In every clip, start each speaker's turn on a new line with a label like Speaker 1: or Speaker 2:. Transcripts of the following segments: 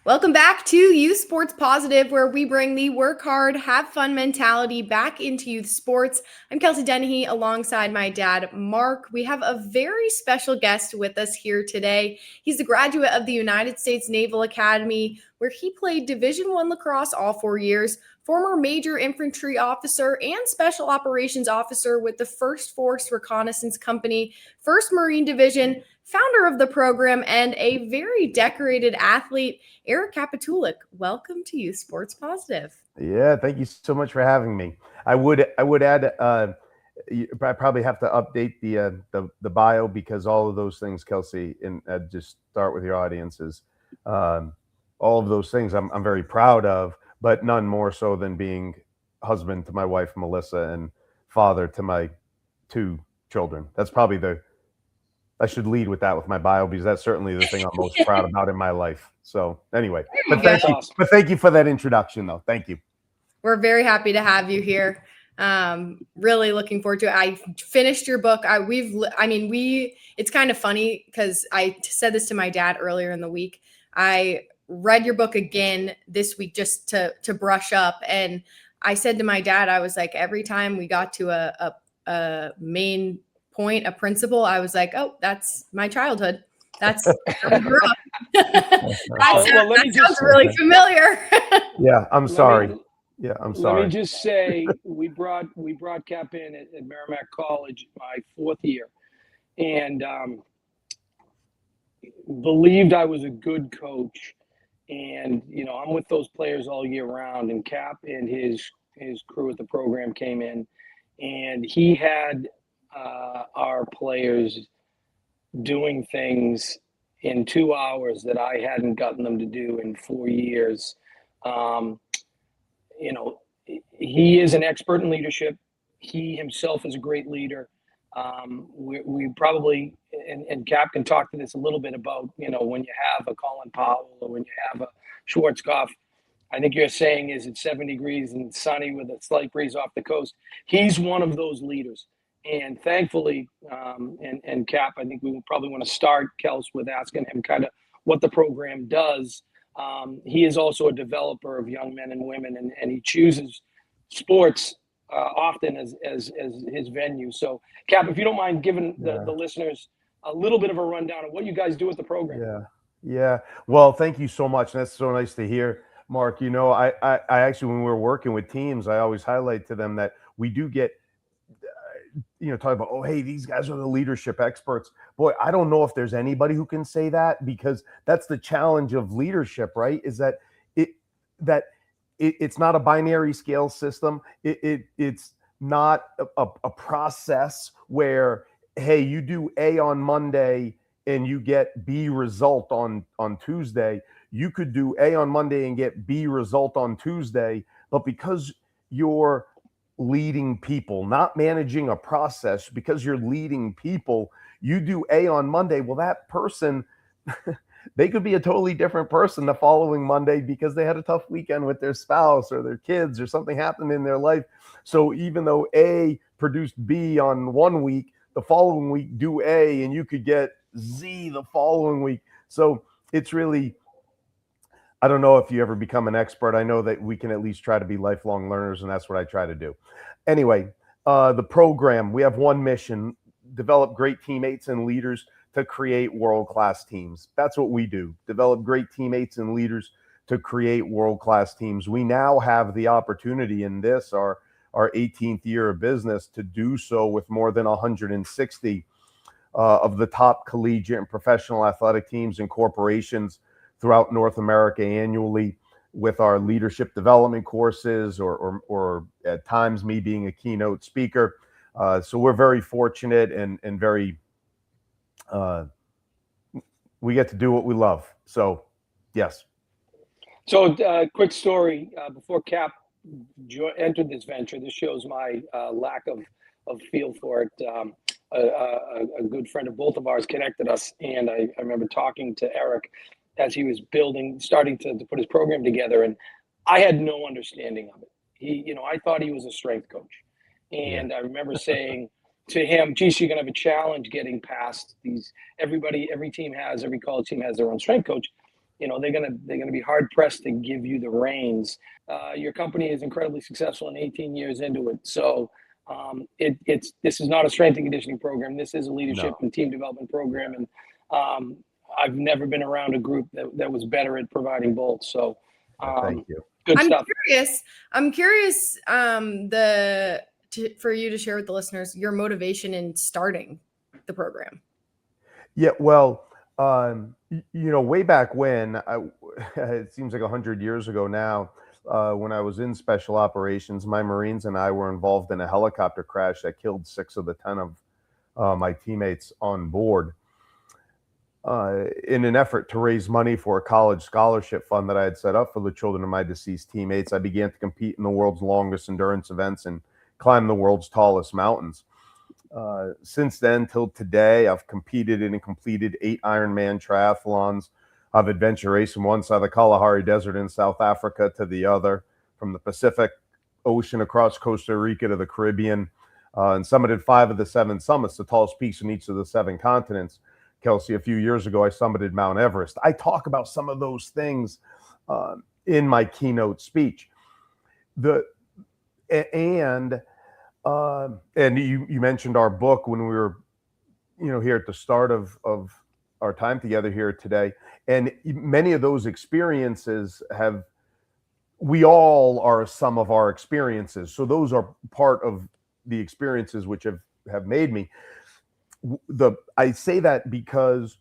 Speaker 1: Welcome back to Youth Sports Positive, where we bring the work hard, have fun mentality back into youth sports. I'm Kelsey Dennehy alongside my dad, Mark. We have a very special guest with us here today. He's a graduate of the United States Naval Academy, where he played Division I lacrosse all 4 years, former Major Infantry Officer and Special Operations Officer with the 1st Force Reconnaissance Company, 1st Marine Division, founder of the program, and a very decorated athlete. Eric Kapitulik, welcome to Youth Sports Positive.
Speaker 2: Yeah, thank you so much for having me. I would add, I probably have to update the bio because all of those things, Kelsey, and just start with your audiences. All of those things I'm very proud of, but none more so than being husband to my wife Melissa and father to my 2 children. That's probably I should lead with that with my bio because that's certainly the thing I'm most proud about in my life. So anyway, but thank you for that introduction, though. Thank you.
Speaker 1: We're very happy to have you here. Really looking forward to it. I finished your book. It's kind of funny because I said this to my dad earlier in the week. I read your book again this week just to brush up, and I said to my dad, I was like, every time we got to a main point, a principle, I was like, oh, that's my childhood. That's how we grew up. that sounds really familiar.
Speaker 2: Yeah, I'm sorry.
Speaker 3: Let me just say, we brought Cap in at Merrimack College my 4th year, and believed I was a good coach. And I'm with those players all year round. And Cap and his crew at the program came in, and he had our players doing things in 2 hours that I hadn't gotten them to do in 4 years. He is an expert in leadership. He himself is a great leader. We probably, and Cap can talk to this a little bit about, when you have a Colin Powell or when you have a Schwarzkopf, I think you're saying is it's 7 degrees and sunny with a slight breeze off the coast. He's one of those leaders. And thankfully, and Cap, I think we will probably want to start, Kels, with asking him kind of what the program does. He is also a developer of young men and women, and he chooses sports often as his venue. So, Cap, if you don't mind giving the listeners a little bit of a rundown of what you guys do with the program.
Speaker 2: Yeah. Well, thank you so much. That's so nice to hear, Mark. I actually, when we're working with teams, I always highlight to them that we do get talk about, oh, hey, these guys are the leadership experts. Boy, I don't know if there's anybody who can say that, because that's the challenge of leadership, right? Is that it's not a binary scale system. It's not a process where, hey, you do A on Monday and you get B result on Tuesday. You could do A on Monday and get B result on Tuesday, but because you're leading people, not managing a process, because you're leading people, you do A on Monday. Well, that person, they could be a totally different person the following Monday because they had a tough weekend with their spouse or their kids or something happened in their life. So even though A produced B on one week, the following week do A and you could get Z the following week. So it's really, I don't know if you ever become an expert. I know that we can at least try to be lifelong learners, and that's what I try to do. Anyway, the program, we have one mission: develop great teammates and leaders to create world-class teams. That's what we do. Develop great teammates and leaders to create world-class teams. We now have the opportunity in this, our 18th year of business, to do so with more than 160 of the top collegiate and professional athletic teams and corporations throughout North America annually, with our leadership development courses, or at times me being a keynote speaker. So we're very fortunate and very, we get to do what we love. So, yes.
Speaker 3: So, quick story before Cap entered this venture. This shows my lack of feel for it. A good friend of both of ours connected us, and I remember talking to Eric as he was starting to put his program together, and I had no understanding of it. I thought he was a strength coach, and I remember saying to him, geez, you're gonna have a challenge getting past these. Every college team has their own strength coach. they're gonna be hard pressed to give you the reins. Your company is incredibly successful and 18 years into it, so this is not a strength and conditioning program. This is a leadership
Speaker 2: No.
Speaker 3: and team development program, and I've never been around a group that was better at providing both. So,
Speaker 2: Thank you.
Speaker 3: good
Speaker 1: I'm
Speaker 3: stuff.
Speaker 1: I'm curious for you to share with the listeners your motivation in starting the program.
Speaker 2: Yeah, well, way back when, it seems like 100 years ago now, when I was in special operations, my Marines and I were involved in a helicopter crash that killed 6 of the 10 of my teammates on board. In an effort to raise money for a college scholarship fund that I had set up for the children of my deceased teammates, I began to compete in the world's longest endurance events and climb the world's tallest mountains. Since then till today, I've competed in and completed 8 Ironman triathlons. I've adventure raced from one side of the Kalahari Desert in South Africa to the other, from the Pacific Ocean across Costa Rica to the Caribbean, and summited 5 of the 7 summits, the tallest peaks in each of the 7 continents. Kelsey, a few years ago, I summited Mount Everest. I talk about some of those things in my keynote speech. And you mentioned our book when we were, here at the start of our time together here today. And many of those experiences we all are a sum of our experiences. So those are part of the experiences which have made me. I say that because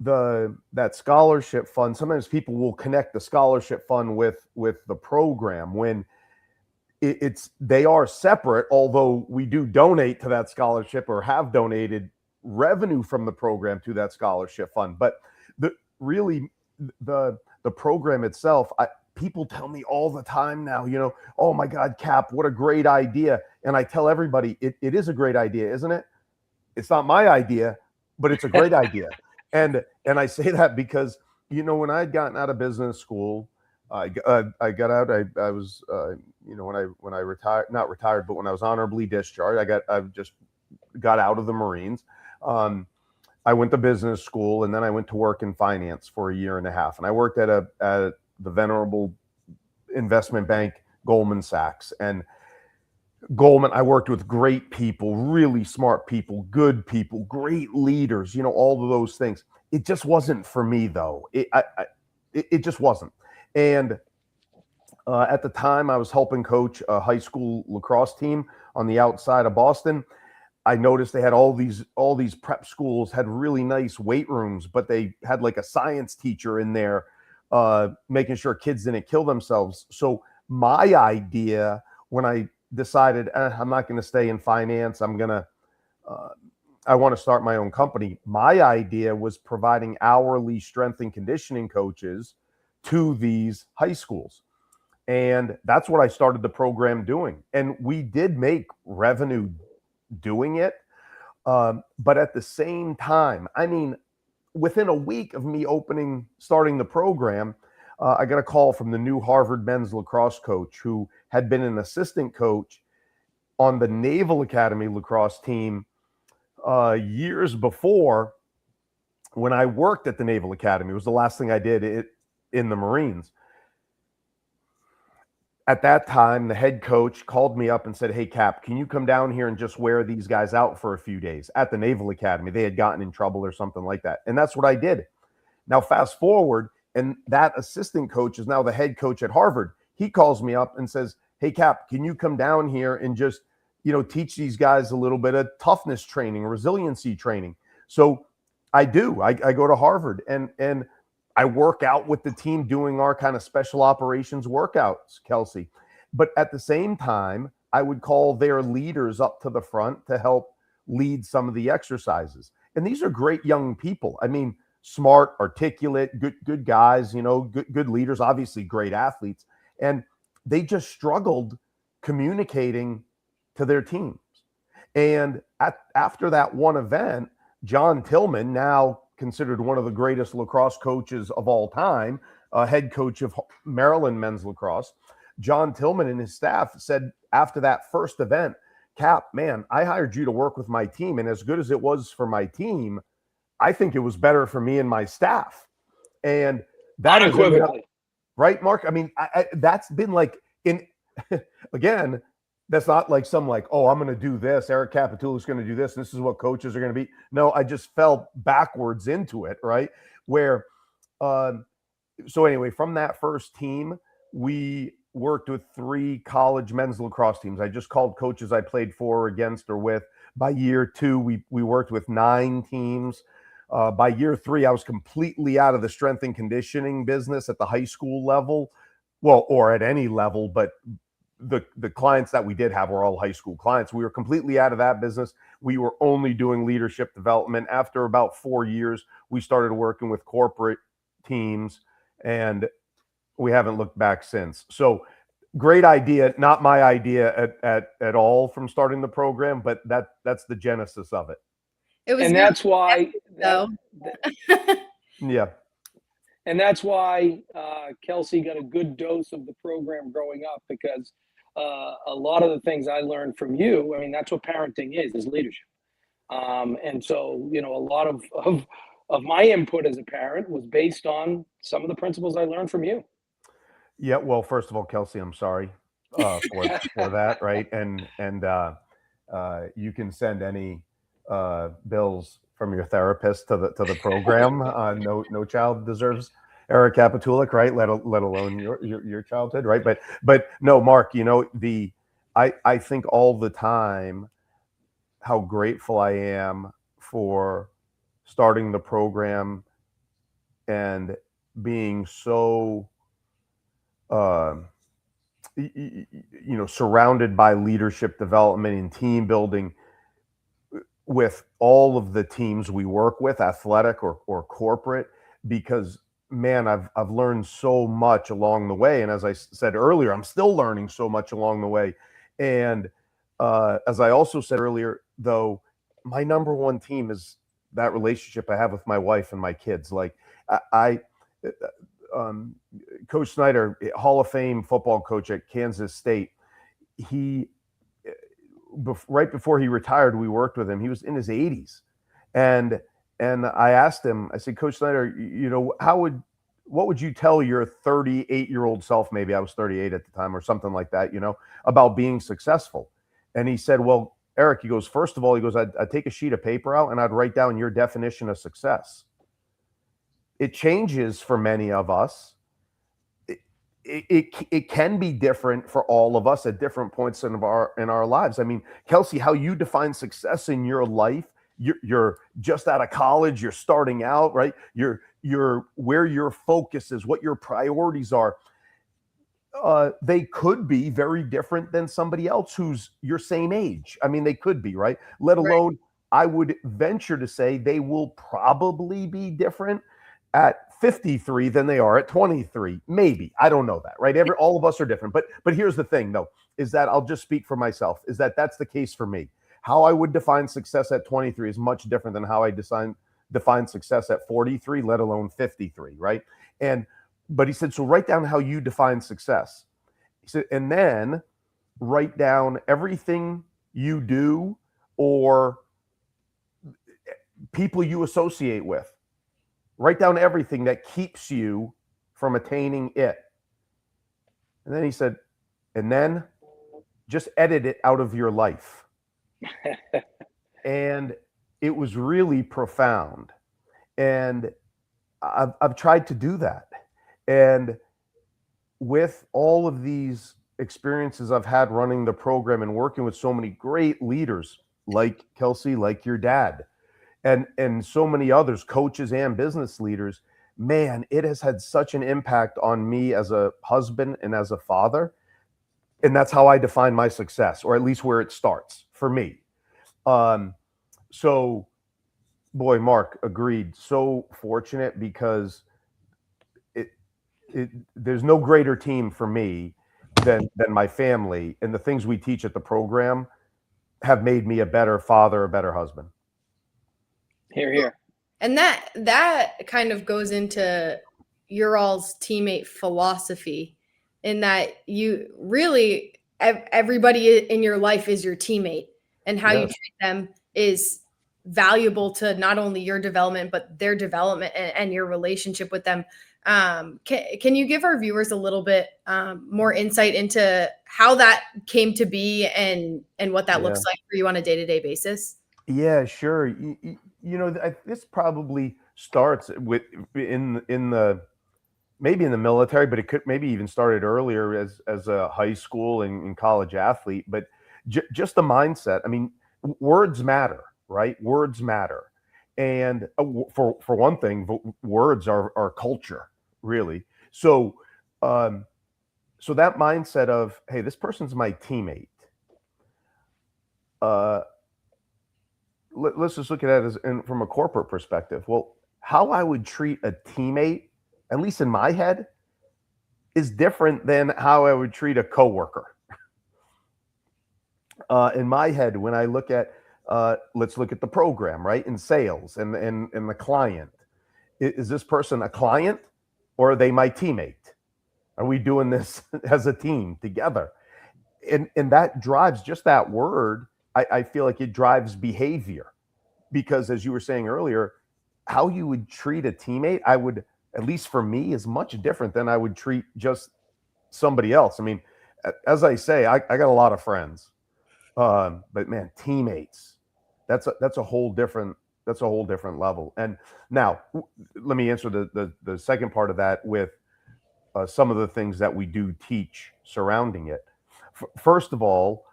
Speaker 2: that scholarship fund, sometimes people will connect the scholarship fund with the program when they are separate, although we do donate to that scholarship or have donated revenue from the program to that scholarship fund. But the program itself, people tell me all the time now, oh my God, Cap, what a great idea. And I tell everybody, it is a great idea, isn't it? It's not my idea, but it's a great idea. And I say that because, when I had gotten out of business school, I got out, I was, when I retired, not retired, but when I was honorably discharged, I just got out of the Marines. I went to business school, and then I went to work in finance for a year and a half. And I worked at the venerable investment bank, Goldman Sachs. And Goldman, I worked with great people, really smart people, good people, great leaders, all of those things. It just wasn't for me, though. It just wasn't. And at the time, I was helping coach a high school lacrosse team on the outside of Boston. I noticed they had all these prep schools had really nice weight rooms, but they had like a science teacher in there making sure kids didn't kill themselves. So my idea, when I decided I'm not going to stay in finance, I want to start my own company. My idea was providing hourly strength and conditioning coaches to these high schools. And that's what I started the program doing. And we did make revenue doing it. But at the same time, within a week of me starting the program, I got a call from the new Harvard men's lacrosse coach who had been an assistant coach on the Naval Academy lacrosse team years before. When I worked at the Naval Academy, it was the last thing I did in the Marines. At that time, the head coach called me up and said, "Hey, Cap, can you come down here and just wear these guys out for a few days?" At the Naval Academy, they had gotten in trouble or something like that. And that's what I did. Now, fast forward, and that assistant coach is now the head coach at Harvard. He calls me up and says, "Hey, Cap, can you come down here and just, teach these guys a little bit of toughness training, resiliency training?" So I do. I go to Harvard and I work out with the team doing our kind of special operations workouts, Kelsey. But at the same time, I would call their leaders up to the front to help lead some of the exercises. And these are great young people. Smart, articulate, good guys, good leaders, obviously great athletes. And they just struggled communicating to their teams. And after that one event, John Tillman, now considered one of the greatest lacrosse coaches of all time, head coach of Maryland men's lacrosse, John Tillman and his staff said after that first event, "Cap, man, I hired you to work with my team. And as good as it was for my team, I think it was better for me and my staff." And That is
Speaker 3: Unequivocally.
Speaker 2: right, Mark. I mean, that's been like in again. That's not like some like, oh, I'm going to do this. Eric Kapitulik is going to do this. This is what coaches are going to be. No, I just fell backwards into it, right? Where, so anyway, from that first team, we worked with 3 college men's lacrosse teams. I just called coaches I played for, against, or with. By year 2, we worked with 9 teams. By year 3, I was completely out of the strength and conditioning business at the high school level, well, or at any level, but the clients that we did have were all high school clients. We were completely out of that business. We were only doing leadership development. After about 4 years, we started working with corporate teams, and we haven't looked back since. So great idea, not my idea at all from starting the program, but that's the genesis of it.
Speaker 1: It was
Speaker 3: And that's why
Speaker 1: though.
Speaker 2: Yeah.
Speaker 3: And that's why Kelsey got a good dose of the program growing up, because a lot of the things I learned from you, I mean, that's what parenting is leadership. And so, a lot of my input as a parent was based on some of the principles I learned from you.
Speaker 2: Yeah. Well, first of all, Kelsey, I'm sorry for that, right? And you can send any bills from your therapist to the program. No child deserves Eric Kapitulik, right? Let alone your childhood, right? But no, Mark. I think all the time how grateful I am for starting the program and being so surrounded by leadership development and team building with all of the teams we work with, athletic or corporate, because man, I've learned so much along the way. And as I said earlier, I'm still learning so much along the way. And as I also said earlier, though, my number one team is that relationship I have with my wife and my kids. Like Coach Snyder, Hall of Fame football coach at Kansas State, right before he retired, we worked with him. He was in his 80s, and I asked him. I said, Coach Snyder, what would you tell your 38-year-old self? Maybe I was 38 at the time, or something like that. About being successful. And he said, well, Eric, he goes, first of all, he goes, I'd take a sheet of paper out and I'd write down your definition of success. It changes for many of us. It can be different for all of us at different points in our lives. I mean, Kelsey, how you define success in your life, you're just out of college, you're starting out, right? You're where your focus is, what your priorities are. They could be very different than somebody else who's your same age. I mean, they could be, right? Let alone, I would venture to say they will probably be different at 53 than they are at 23. Maybe. I don't know that, right? All of us are different. But here's the thing, though, is that I'll just speak for myself, is that that's the case for me. How I would define success at 23 is much different than how I define success at 43, let alone 53, right? But he said, so write down how you define success. He said, and then write down everything you do or people you associate with. Write down everything that keeps you from attaining it. And then he said, and then just edit it out of your life. And it was really profound. And I've tried to do that. And with all of these experiences I've had running the program and working with so many great leaders like Kelsey, like your dad, and so many others, coaches and business leaders, man, it has had such an impact on me as a husband and as a father. And that's how I define my success, or at least where it starts for me. So, boy, Mark, agreed. So fortunate, because there's no greater team for me than my family, and the things we teach at the program have made me a better father, a better husband.
Speaker 3: Hear, hear.
Speaker 1: And that kind of goes into your all's teammate philosophy, in that you really, everybody in your life is your teammate, and how you treat them is valuable to not only your development, but their development and your relationship with them. Can you give our viewers a little bit more insight into how that came to be and what that looks like for you on a day-to-day basis?
Speaker 2: Yeah, sure. This probably starts with in the maybe in the military, but it could maybe even started earlier as a high school and college athlete. But just the mindset. I mean, words matter, right? Words matter, and for one thing, words are culture, really. So, so that mindset of, hey, this person's my teammate. Uh, let's just look at it from a corporate perspective. Well, how I would treat a teammate, at least in my head, is different than how I would treat a coworker. In my head, when I look at, let's look at the program, right? In sales and the client, is this person a client or are they my teammate? Are we doing this as a team together? And that drives just that word. I feel like it drives behavior because, as you were saying earlier, how you would treat a teammate, I would, at least for me, is much different than I would treat just somebody else. I mean, as I say, I got a lot of friends, but man, teammates, that's a whole different level. And now, let me answer the second part of that with some of the things that we do teach surrounding it. First of all,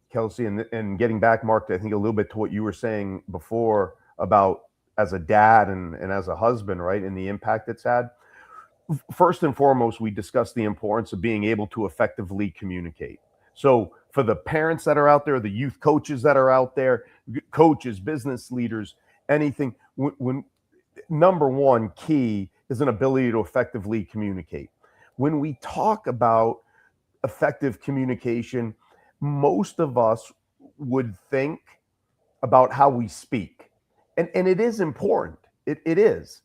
Speaker 2: Kelsey, and getting back, Mark, I think a little bit to what you were saying before about as a dad and as a husband, right, and the impact it's had. First and foremost, we discussed the importance of being able to effectively communicate. So for the parents that are out there, the youth coaches that are out there, coaches, business leaders, anything, when number one key is an ability to effectively communicate. When we talk about effective communication, most of us would think about how we speak. And it is important. It is.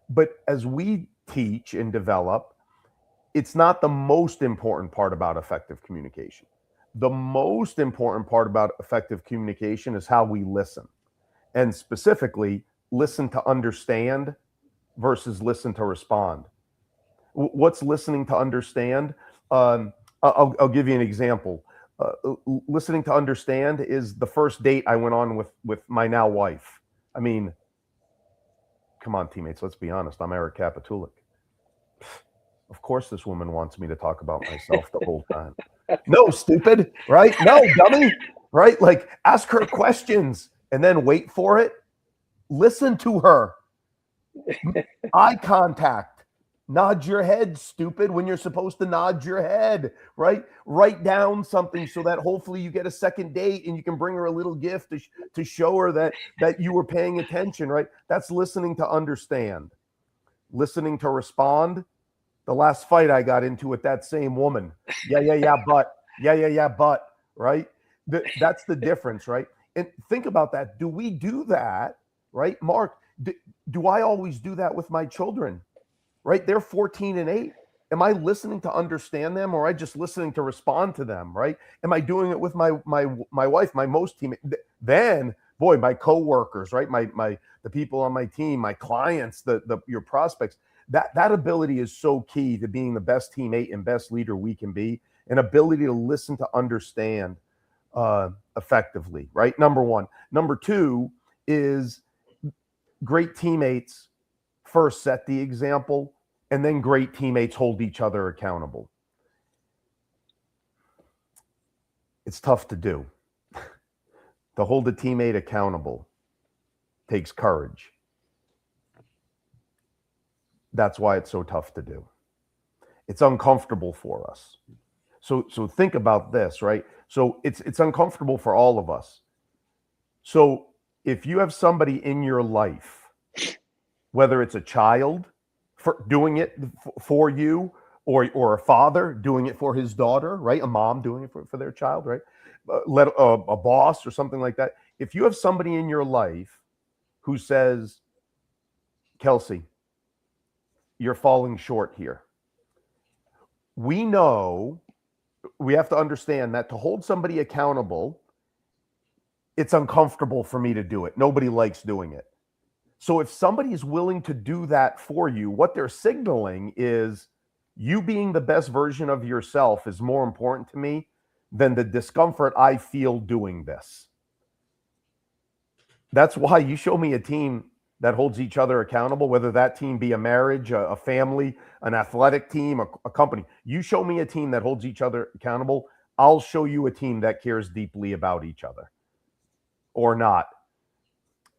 Speaker 2: But as we teach and develop, it's not the most important part about effective communication. The most important part about effective communication is how we listen. And specifically, listen to understand versus listen to respond. What's listening to understand? I'll give you an example. Listening to understand is the first date I went on with my now wife. I mean, come on, teammates, let's be honest. I'm Eric Kapitulik. Of course, this woman wants me to talk about myself the whole time. No, stupid, right? No, dummy, right? Like, ask her questions and then wait for it. Listen to her. Eye contact. Nod your head, stupid, when you're supposed to nod your head, right? Write down something so that hopefully you get a second date and you can bring her a little gift to show her that you were paying attention, right? That's listening to understand. Listening to respond. The last fight I got into with that same woman. Yeah, but. Yeah, but, right? That's the difference, right? And think about that. Do we do that, right? Mark, do I always do that with my children? Right? They're 14 and 8. Am I listening to understand them or am I just listening to respond to them, right? Am I doing it with my wife, my most teammate? Then, boy, my coworkers, right? The people on my team, my clients, your prospects. That ability is so key to being the best teammate and best leader we can be. An ability to listen to understand effectively, right? Number one. Number two is great teammates first set the example, and then great teammates hold each other accountable. It's tough to do. To hold a teammate accountable takes courage. That's why it's so tough to do. It's uncomfortable for us. So think about this, right? So it's uncomfortable for all of us. So if you have somebody in your life, whether it's a child for doing it for you, or a father doing it for his daughter, right? A mom doing it for their child, right? A boss or something like that. If you have somebody in your life who says, Kelsey, you're falling short here. We know, we have to understand that to hold somebody accountable, it's uncomfortable for me to do it. Nobody likes doing it. So if somebody's willing to do that for you, what they're signaling is you being the best version of yourself is more important to me than the discomfort I feel doing this. That's why you show me a team that holds each other accountable, whether that team be a marriage, a family, an athletic team, a company. You show me a team that holds each other accountable, I'll show you a team that cares deeply about each other or not.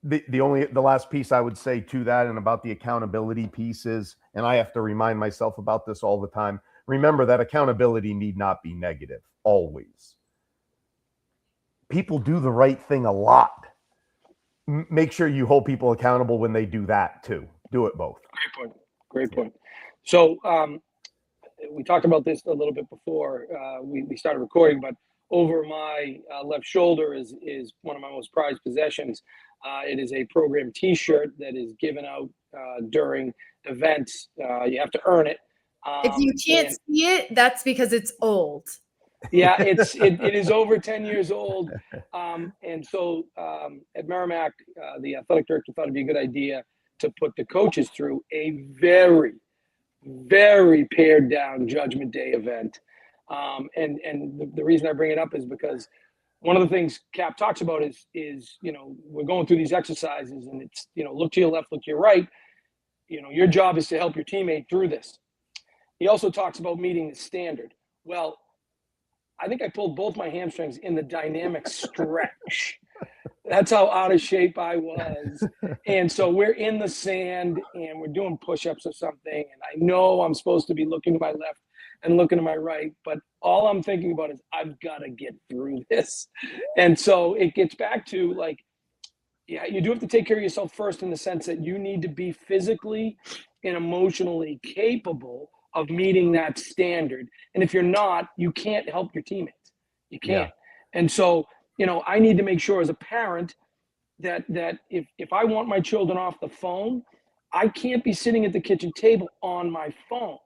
Speaker 2: The last piece I would say to that and about the accountability piece is, and I have to remind myself about this all the time, remember that accountability need not be negative always. People do the right thing a lot. Make sure you hold people accountable when they do that too. Do it both.
Speaker 3: Great point. So we talked about this a little bit before we started recording, but over my left shoulder is one of my most prized possessions. It is a program T-shirt that is given out during events. You have to earn it.
Speaker 1: If you can't see it, that's because it's old.
Speaker 3: Yeah, it is over 10 years old. And so at Merrimack, the athletic director thought it'd be a good idea to put the coaches through a very, very pared down Judgment Day event. And the reason I bring it up is because one of the things Cap talks about is we're going through these exercises and it's, look to your left, look to your right. Your job is to help your teammate through this. He also talks about meeting the standard. Well, I think I pulled both my hamstrings in the dynamic stretch. That's how out of shape I was. And so we're in the sand and we're doing push-ups or something. And I know I'm supposed to be looking to my left and looking to my right, but all I'm thinking about is I've got to get through this. And so it gets back to you do have to take care of yourself first in the sense that you need to be physically and emotionally capable of meeting that standard. And if you're not, you can't help your teammates. You can't. Yeah. And so, I need to make sure as a parent that if I want my children off the phone, I can't be sitting at the kitchen table on my phone.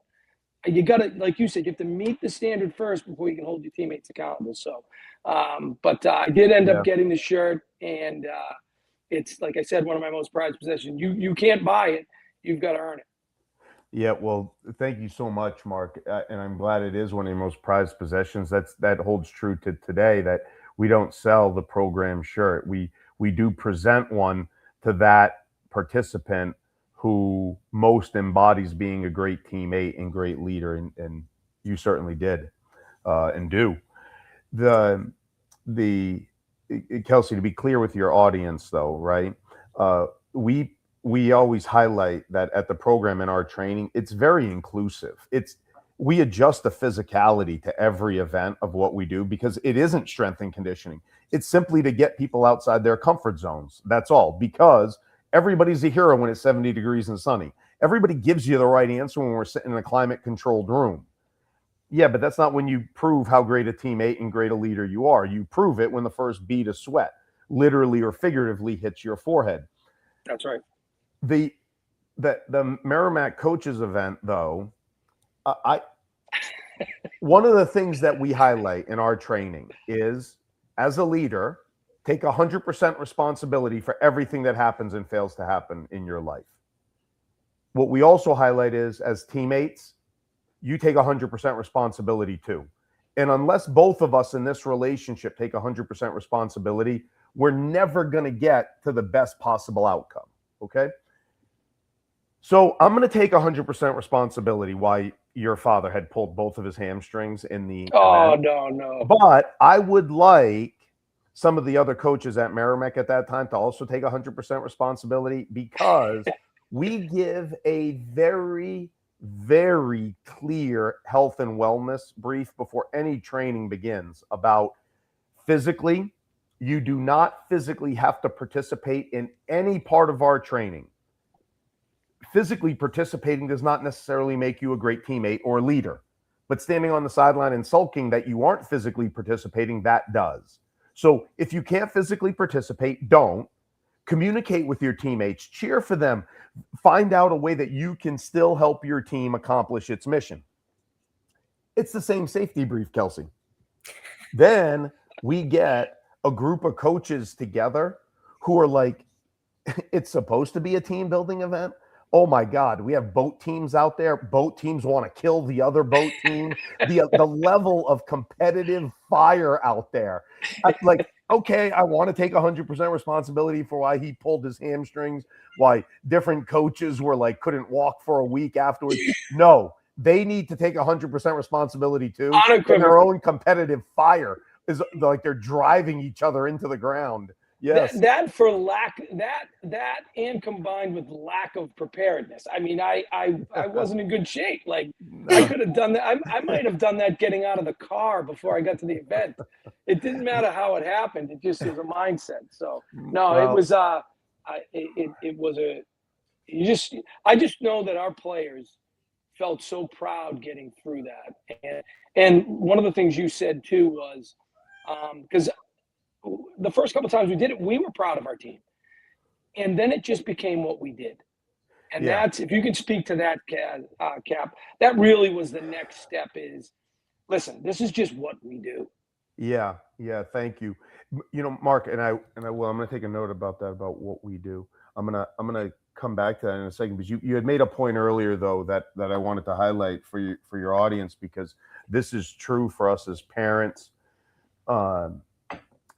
Speaker 3: You got to, like you said, you have to meet the standard first before you can hold your teammates accountable. So, but I did end up getting the shirt, and it's, like I said, one of my most prized possessions. You can't buy it. You've got to earn it.
Speaker 2: Yeah, well, thank you so much, Mark. And I'm glad it is one of your most prized possessions. That holds true to today, that we don't sell the program shirt. We do present one to that participant who most embodies being a great teammate and great leader, and you certainly did and do. The Kelsey, to be clear with your audience, though, right? We always highlight that at the program in our training, it's very inclusive. We adjust the physicality to every event of what we do because it isn't strength and conditioning. It's simply to get people outside their comfort zones. That's all. Because everybody's a hero when it's 70 degrees and sunny. Everybody gives you the right answer when we're sitting in a climate-controlled room. Yeah, but that's not when you prove how great a teammate and great a leader you are. You prove it when the first bead of sweat, literally or figuratively, hits your forehead.
Speaker 3: That's right.
Speaker 2: The Merrimack coaches event, though, one of the things that we highlight in our training is, as a leader, take 100% responsibility for everything that happens and fails to happen in your life. What we also highlight is, as teammates, you take 100% responsibility too. And unless both of us in this relationship take 100% responsibility, we're never going to get to the best possible outcome. Okay? So I'm going to take 100% responsibility why your father had pulled both of his hamstrings in the event.
Speaker 3: No.
Speaker 2: But I would like some of the other coaches at Merrimack at that time to also take 100% responsibility, because we give a very, very clear health and wellness brief before any training begins about physically. You do not physically have to participate in any part of our training. Physically participating does not necessarily make you a great teammate or leader, but standing on the sideline and sulking that you aren't physically participating, that does. So if you can't physically participate, don't. Communicate with your teammates, cheer for them, find out a way that you can still help your team accomplish its mission. It's the same safety brief, Kelsey. Then we get a group of coaches together who are like it's supposed to be a team building event. Oh my God, we have boat teams out there. Boat teams want to kill the other boat team. The level of competitive fire out there. Like, okay, I want to take 100% responsibility for why he pulled his hamstrings, why different coaches were like couldn't walk for a week afterwards. No, they need to take 100% responsibility too. And their own competitive fire is like they're driving each other into the ground. Yes.
Speaker 3: That for lack that and combined with lack of preparedness. I mean, I wasn't in good shape. Like I could have done that. I might have done that getting out of the car before I got to the event. It didn't matter how it happened. It just was a mindset. So no,
Speaker 2: Well,
Speaker 3: it was it was a I just know that our players felt so proud getting through that. And one of the things you said too was because the first couple of times we did it, we were proud of our team. And then it just became what we did. And that's, if you can speak to that, Cap, that really was the next step is, listen, this is just what we do.
Speaker 2: Yeah. Thank you. You know, Mark, and I will, I'm going to take a note about that, about what we do. I'm going to come back to that in a second, because you had made a point earlier though, that I wanted to highlight for your audience, because this is true for us as parents,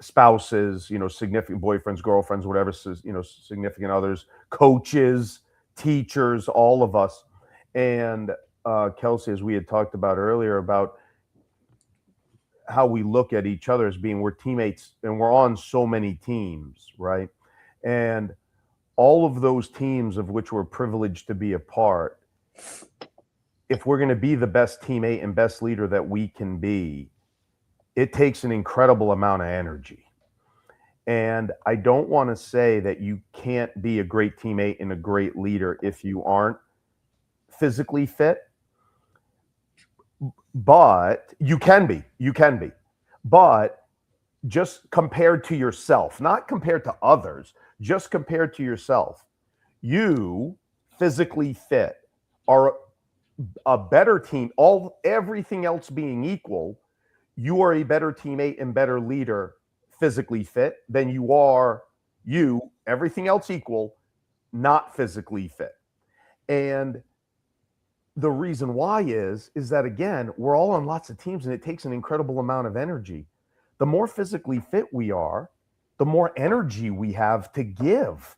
Speaker 2: spouses, you know, significant boyfriends, girlfriends, whatever, you know, significant others, coaches, teachers, all of us. And Kelsey, as we had talked about earlier, about how we look at each other as being, we're teammates and we're on so many teams, right? And all of those teams of which we're privileged to be a part, if we're going to be the best teammate and best leader that we can be, it takes an incredible amount of energy. And I don't want to say that you can't be a great teammate and a great leader if you aren't physically fit, but you can be. But just compared to yourself, not compared to others, just compared to yourself, you physically fit are a better team. Everything else being equal, you are a better teammate and better leader physically fit than you are everything else equal, not physically fit. And the reason why is that, again, we're all on lots of teams and it takes an incredible amount of energy. The more physically fit we are, the more energy we have to give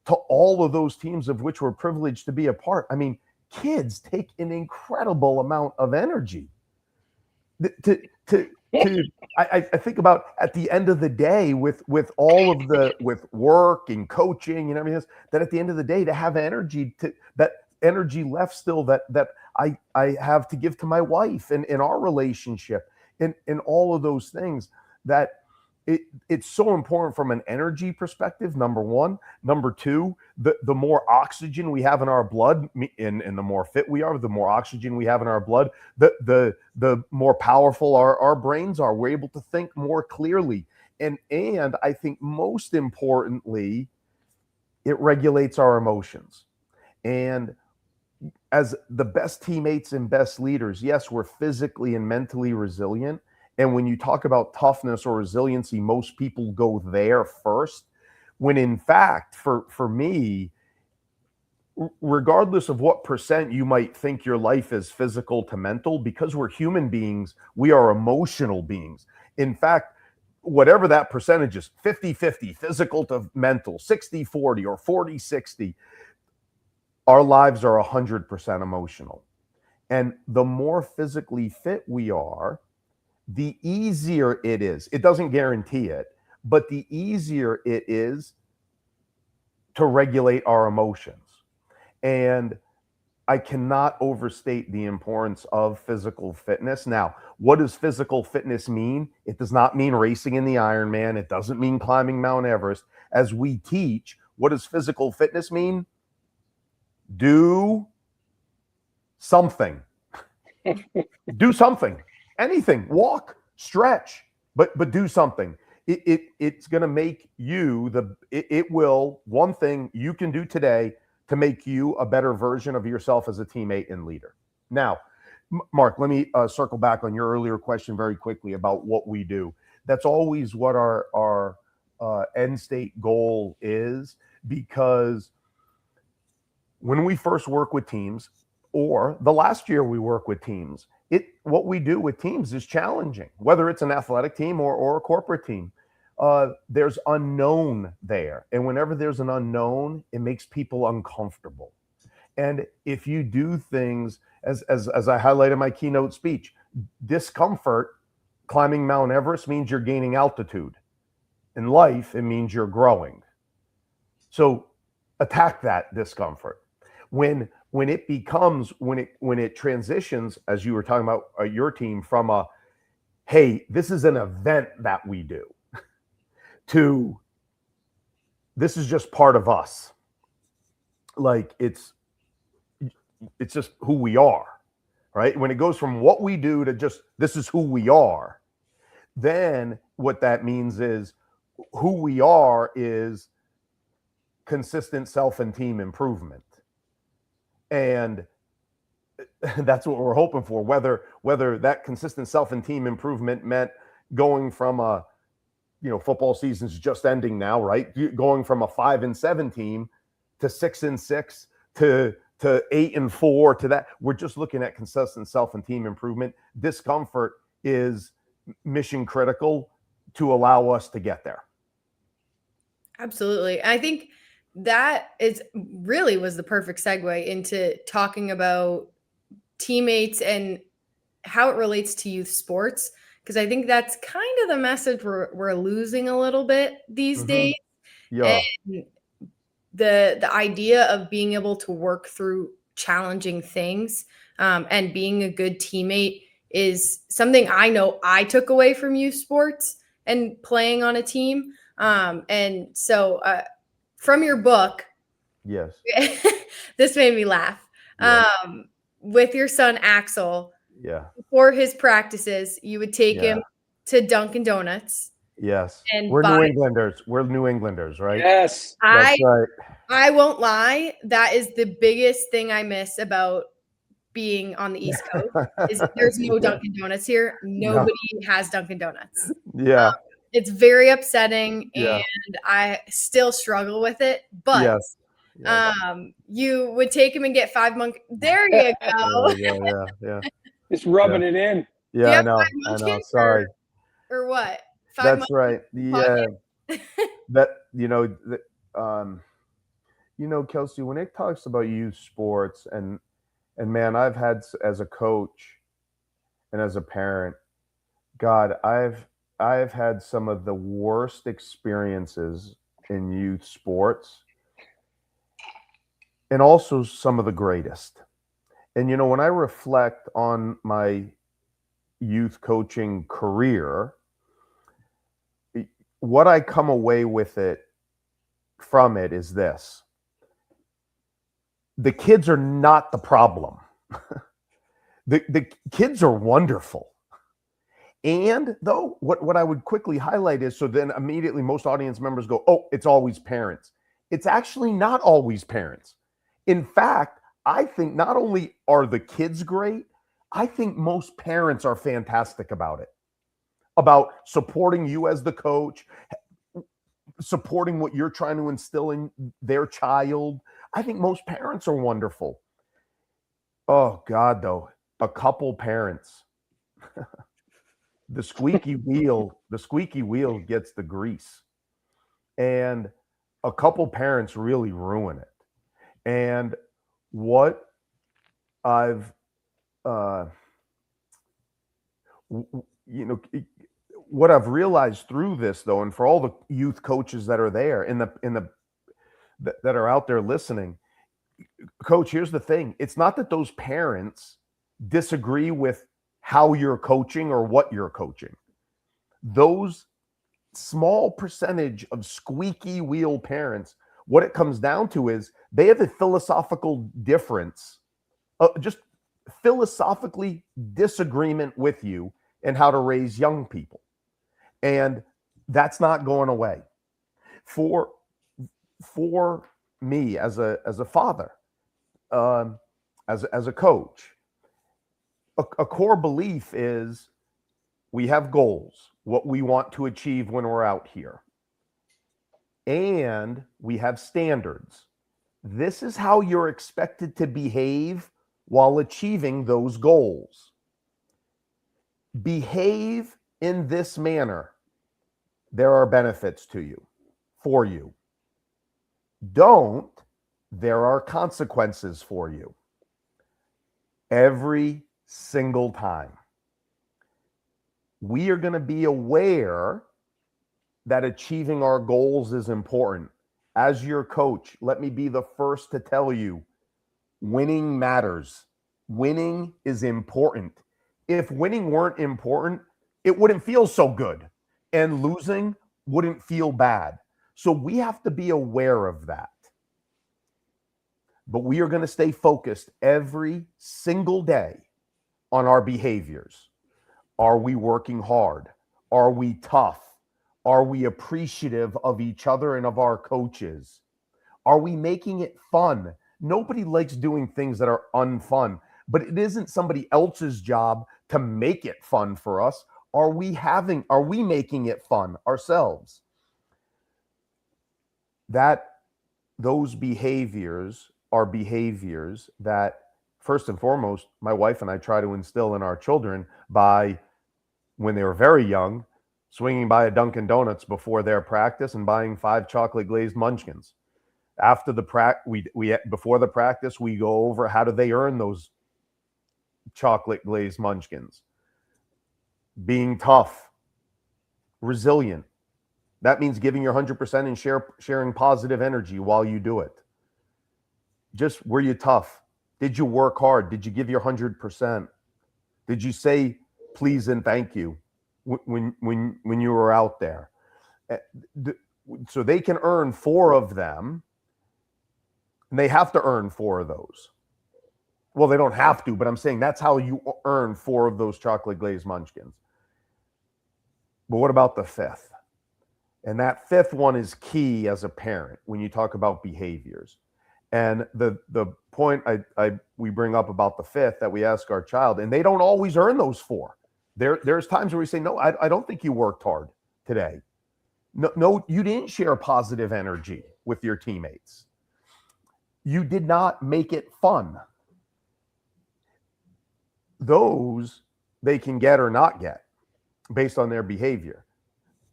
Speaker 2: to all of those teams of which we're privileged to be a part. I mean, kids take an incredible amount of energy I think about at the end of the day with all of with work and coaching and everything else, that at the end of the day, to have that energy left still that I have to give to my wife and in our relationship and all of those things, that it's so important from an energy perspective, number one. Number two, the more oxygen we have in our blood and the more fit we are, the more oxygen we have in our blood, the more powerful our brains are. We're able to think more clearly. And I think most importantly, it regulates our emotions. And as the best teammates and best leaders, yes, we're physically and mentally resilient. And when you talk about toughness or resiliency, most people go there first, when in fact, for me, regardless of what percent you might think your life is physical to mental, because we're human beings, we are emotional beings. In fact, whatever that percentage is, 50-50, physical to mental, 60-40 or 40-60, our lives are 100% emotional. And the more physically fit we are, the easier it is. It doesn't guarantee it, but the easier it is to regulate our emotions. And I cannot overstate the importance of physical fitness. Now, what does physical fitness mean? It does not mean racing in the Ironman. It doesn't mean climbing Mount Everest. As we teach, what does physical fitness mean? Do something. Do something. Anything. Walk, stretch, but do something. It's going to make you it will, one thing you can do today to make you a better version of yourself as a teammate and leader. Now, Mark, let me circle back on your earlier question very quickly about what we do. That's always what our end state goal is. because when we first work with teams, or the last year we work with teams, what we do with teams is challenging, whether it's an athletic team or a corporate team. There's unknown there. And whenever there's an unknown, it makes people uncomfortable. And if you do things, as I highlighted in my keynote speech, discomfort, climbing Mount Everest means you're gaining altitude. In life, it means you're growing. So attack that discomfort. When it transitions, as you were talking about your team, from a, hey, this is an event that we do, to this is just part of us. Like it's just who we are, right? When it goes from what we do to just this is who we are, then what that means is who we are is consistent self and team improvement. And that's what we're hoping for. Whether that consistent self and team improvement meant going from a, football season's just ending now, right? Going from a 5-7 team to 6-6 to 8-4 to that. We're just looking at consistent self and team improvement. Discomfort is mission critical to allow us to get there.
Speaker 1: Absolutely. I think that was the perfect segue into talking about teammates and how it relates to youth sports, because I think that's kind of the message we're losing a little bit these days.
Speaker 2: Yeah.
Speaker 1: And the idea of being able to work through challenging things and being a good teammate is something I know I took away from youth sports and playing on a team. And so from your book,
Speaker 2: yes,
Speaker 1: this made me laugh.
Speaker 2: Yeah.
Speaker 1: With your son Axel,
Speaker 2: Yeah.
Speaker 1: before his practices, you would take
Speaker 2: Yeah.
Speaker 1: him to Dunkin' Donuts.
Speaker 2: Yes.
Speaker 1: And
Speaker 2: We're New Englanders. We're New Englanders, right?
Speaker 3: Yes.
Speaker 2: That's right.
Speaker 1: I won't lie. That is the biggest thing I miss about being on the East Coast is there's no Dunkin' Donuts here. Nobody has Dunkin' Donuts.
Speaker 2: Yeah.
Speaker 1: It's very upsetting,
Speaker 2: Yeah.
Speaker 1: and I still struggle with it. But
Speaker 2: Yes.
Speaker 1: you would take him and get 5 monk. There you go.
Speaker 2: Yeah.
Speaker 3: Just rubbing it in.
Speaker 2: Yeah, I know. Sorry.
Speaker 1: Or what?
Speaker 2: That's right. Yeah. That Kelsey, when it talks about youth sports and man, I've had, as a coach and as a parent, God, I've had some of the worst experiences in youth sports, and also some of the greatest. And when I reflect on my youth coaching career, what I come away from it is this: the kids are not the problem. The kids are wonderful. And though, what I would quickly highlight is, so then immediately most audience members go, oh, it's always parents. It's actually not always parents. In fact, I think not only are the kids great, I think most parents are fantastic about it, about supporting you as the coach, supporting what you're trying to instill in their child. I think most parents are wonderful. Oh, God, though, a couple parents. The squeaky wheel gets the grease, and a couple parents really ruin it. And what I've what I've realized through this, though, and for all the youth coaches that are there that are out there listening, Coach, here's the thing: it's not that those parents disagree with how you're coaching or what you're coaching. Those small percentage of squeaky wheel parents, what it comes down to is they have a philosophical difference, just philosophically disagreement with you and how to raise young people. And that's not going away. For me as a father, as a coach, a core belief is we have goals, what we want to achieve when we're out here. and we have standards. This is how you're expected to behave while achieving those goals. Behave in this manner. There are benefits to you, for you. Don't, there are consequences for you. Every single time. We are going to be aware that achieving our goals is important. As your coach, let me be the first to tell you, winning matters. Winning is important. If winning weren't important, it wouldn't feel so good, and losing wouldn't feel bad. So we have to be aware of that. But we are going to stay focused every single day on our behaviors. Are we working hard? Are we tough? Are we appreciative of each other and of our coaches? Are we making it fun? Nobody likes doing things that are unfun, but it isn't somebody else's job to make it fun for us. Are we making it fun ourselves? Those behaviors are behaviors that, first and foremost, my wife and I try to instill in our children by, when they were very young, swinging by a Dunkin' Donuts before their practice and buying 5 chocolate glazed munchkins. After the before the practice, we go over how do they earn those chocolate glazed munchkins. Being tough, resilient. That means giving your 100% and sharing positive energy while you do it. Just, were you tough? Did you work hard? Did you give your 100%? Did you say please and thank you when you were out there? So they can earn 4 of them, and they have to earn 4 of those. Well, they don't have to, but I'm saying that's how you earn 4 of those chocolate glazed munchkins. But what about the 5th? And that 5th one is key as a parent when you talk about behaviors. And the point we bring up about the 5th, that we ask our child, and they don't always earn those 4. There's times where we say, no, I don't think you worked hard today. No, you didn't share positive energy with your teammates. You did not make it fun. Those they can get or not get based on their behavior.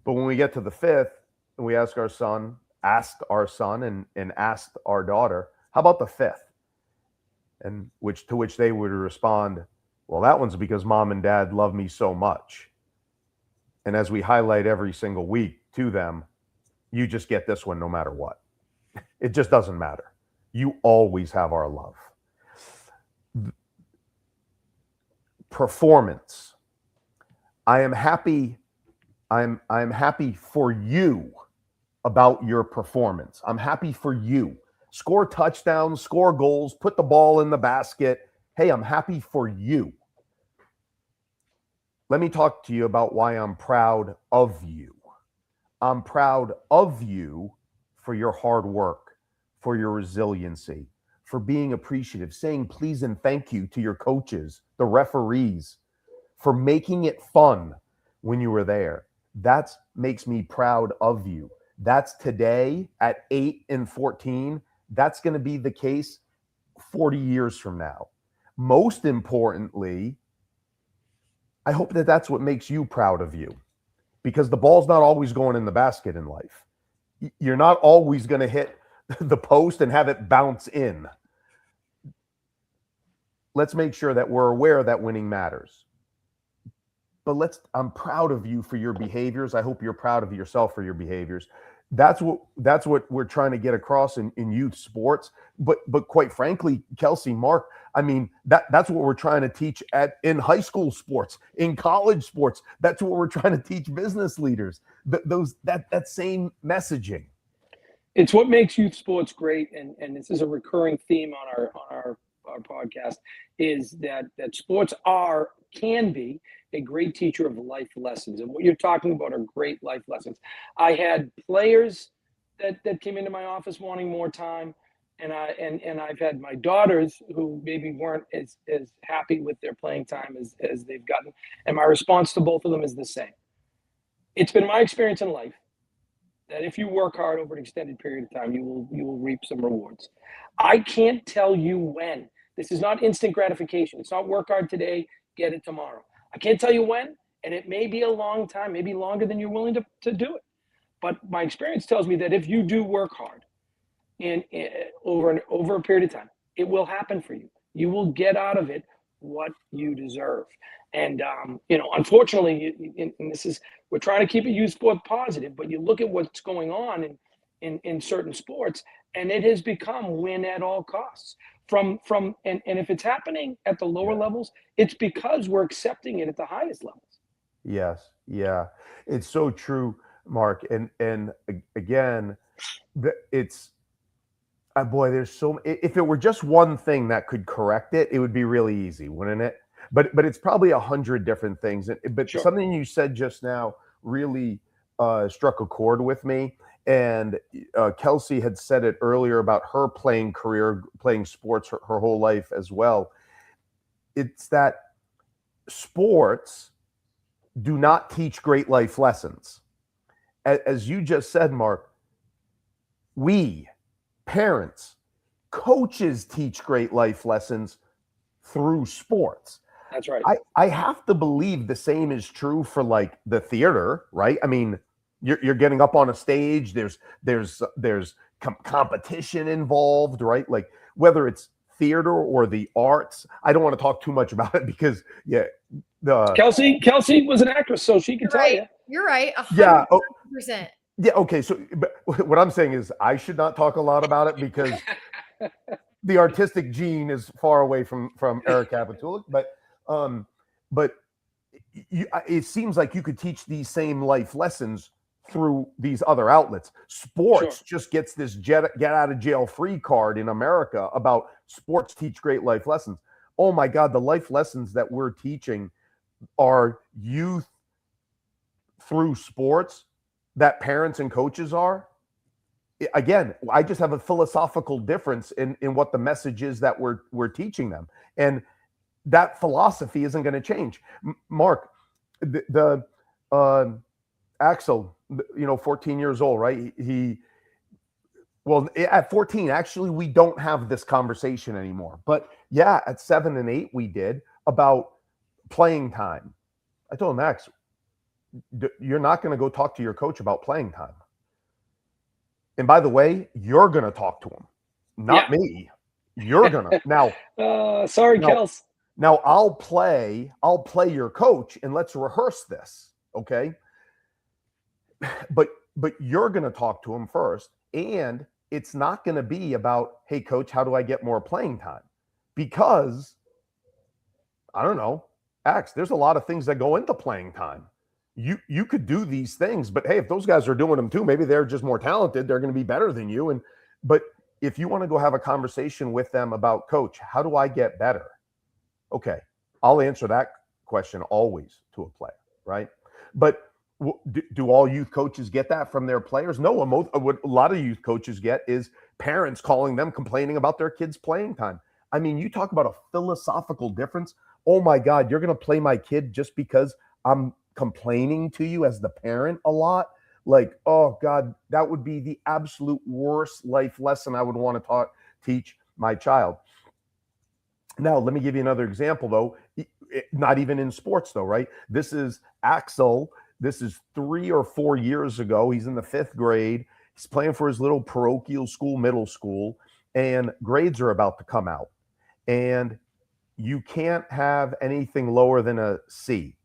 Speaker 2: But when we get to the 5th, and we asked our son and asked our daughter, how about the 5th? And to which they would respond, well, that one's because mom and dad love me so much. And as we highlight every single week to them, you just get this one no matter what. It just doesn't matter. You always have our love. Performance. I am happy for you about your performance. I'm happy for you. Score touchdowns, score goals, put the ball in the basket. Hey, I'm happy for you. Let me talk to you about why I'm proud of you. I'm proud of you for your hard work, for your resiliency, for being appreciative, saying please and thank you to your coaches, the referees, for making it fun when you were there. That makes me proud of you. That's today at 8 and 14. That's going to be the case 40 years from now. Most importantly, I hope that that's what makes you proud of you, because the ball's not always going in the basket in life. You're not always going to hit the post and have it bounce in. Let's make sure that we're aware that winning matters. But I'm proud of you for your behaviors. I hope you're proud of yourself for your behaviors. That's what we're trying to get across in youth sports. But quite frankly, Kelsey, Mark, I mean, that's what we're trying to teach in high school sports, in college sports. That's what we're trying to teach business leaders. That same messaging.
Speaker 3: It's what makes youth sports great, and this is a recurring theme on our podcast, is that sports can be a great teacher of life lessons. And what you're talking about are great life lessons. I had players that came into my office wanting more time, and I've had my daughters who maybe weren't as happy with their playing time as they've gotten. And my response to both of them is the same. It's been my experience in life that if you work hard over an extended period of time, you will reap some rewards. I can't tell you when. This is not instant gratification. It's not work hard today, get it tomorrow. I can't tell you when, and it may be a long time, maybe longer than you're willing to do it. But my experience tells me that if you do work hard over a period of time, it will happen for you. You will get out of it what you deserve. And unfortunately, and this is, we're trying to keep it youth sport positive, but you look at what's going on in certain sports, and it has become win at all costs. And if it's happening at the lower levels, it's because we're accepting it at the highest levels.
Speaker 2: Yes, yeah, it's so true, Mark. And again, it's boy, there's so. If it were just one thing that could correct it, it would be really easy, wouldn't it? But it's probably 100 different things. But
Speaker 3: Sure.
Speaker 2: something you said just now really struck a chord with me. And Kelsey had said it earlier about her playing sports her whole life as well. It's that sports do not teach great life lessons. As you just said, Mark, we, parents, coaches teach great life lessons through sports.
Speaker 3: That's right.
Speaker 2: I have to believe the same is true for like the theater, right? I mean, you're getting up on a stage. There's competition involved, right? Like whether it's theater or the arts. I don't want to talk too much about it because
Speaker 3: Kelsey was an actress, so she can tell you.
Speaker 1: You're right. 100%.
Speaker 2: Yeah. Yeah. Okay. So, but what I'm saying is, I should not talk a lot about it because the artistic gene is far away from Eric Kapitulik. But it seems like you could teach these same life lessons through these other outlets. Sports just gets this get out of jail free card in America about sports teach great life lessons. Oh my God, the life lessons that we're teaching are youth through sports that parents and coaches are. Again, I just have a philosophical difference in what the message is that we're teaching them. And that philosophy isn't going to change. Mark, the Axel, 14 years old, right? Well, at 14, actually, we don't have this conversation anymore. But yeah, at 7 and 8, we did about playing time. I told him, Max, you're not going to go talk to your coach about playing time. And by the way, you're going to talk to him, not me. You're going to. Now,
Speaker 3: sorry, Kels.
Speaker 2: Now I'll play your coach and let's rehearse this, okay? But you're going to talk to him first, and it's not going to be about, hey, coach, how do I get more playing time? Because, I don't know, there's a lot of things that go into playing time. You could do these things, but hey, if those guys are doing them too, maybe they're just more talented. They're going to be better than you. But if you want to go have a conversation with them about, coach, how do I get better? Okay, I'll answer that question always to a player, right? But do all youth coaches get that from their players? No, what a lot of youth coaches get is parents calling them, complaining about their kids' playing time. I mean, you talk about a philosophical difference. Oh my God, you're going to play my kid just because I'm complaining to you as the parent a lot? Like, oh God, that would be the absolute worst life lesson I would want to teach my child. Now, let me give you another example, though. Not even in sports, though, right? This is Axel. This is 3 or 4 years ago. He's in the 5th grade. He's playing for his little parochial school, middle school, and grades are about to come out. And you can't have anything lower than a C.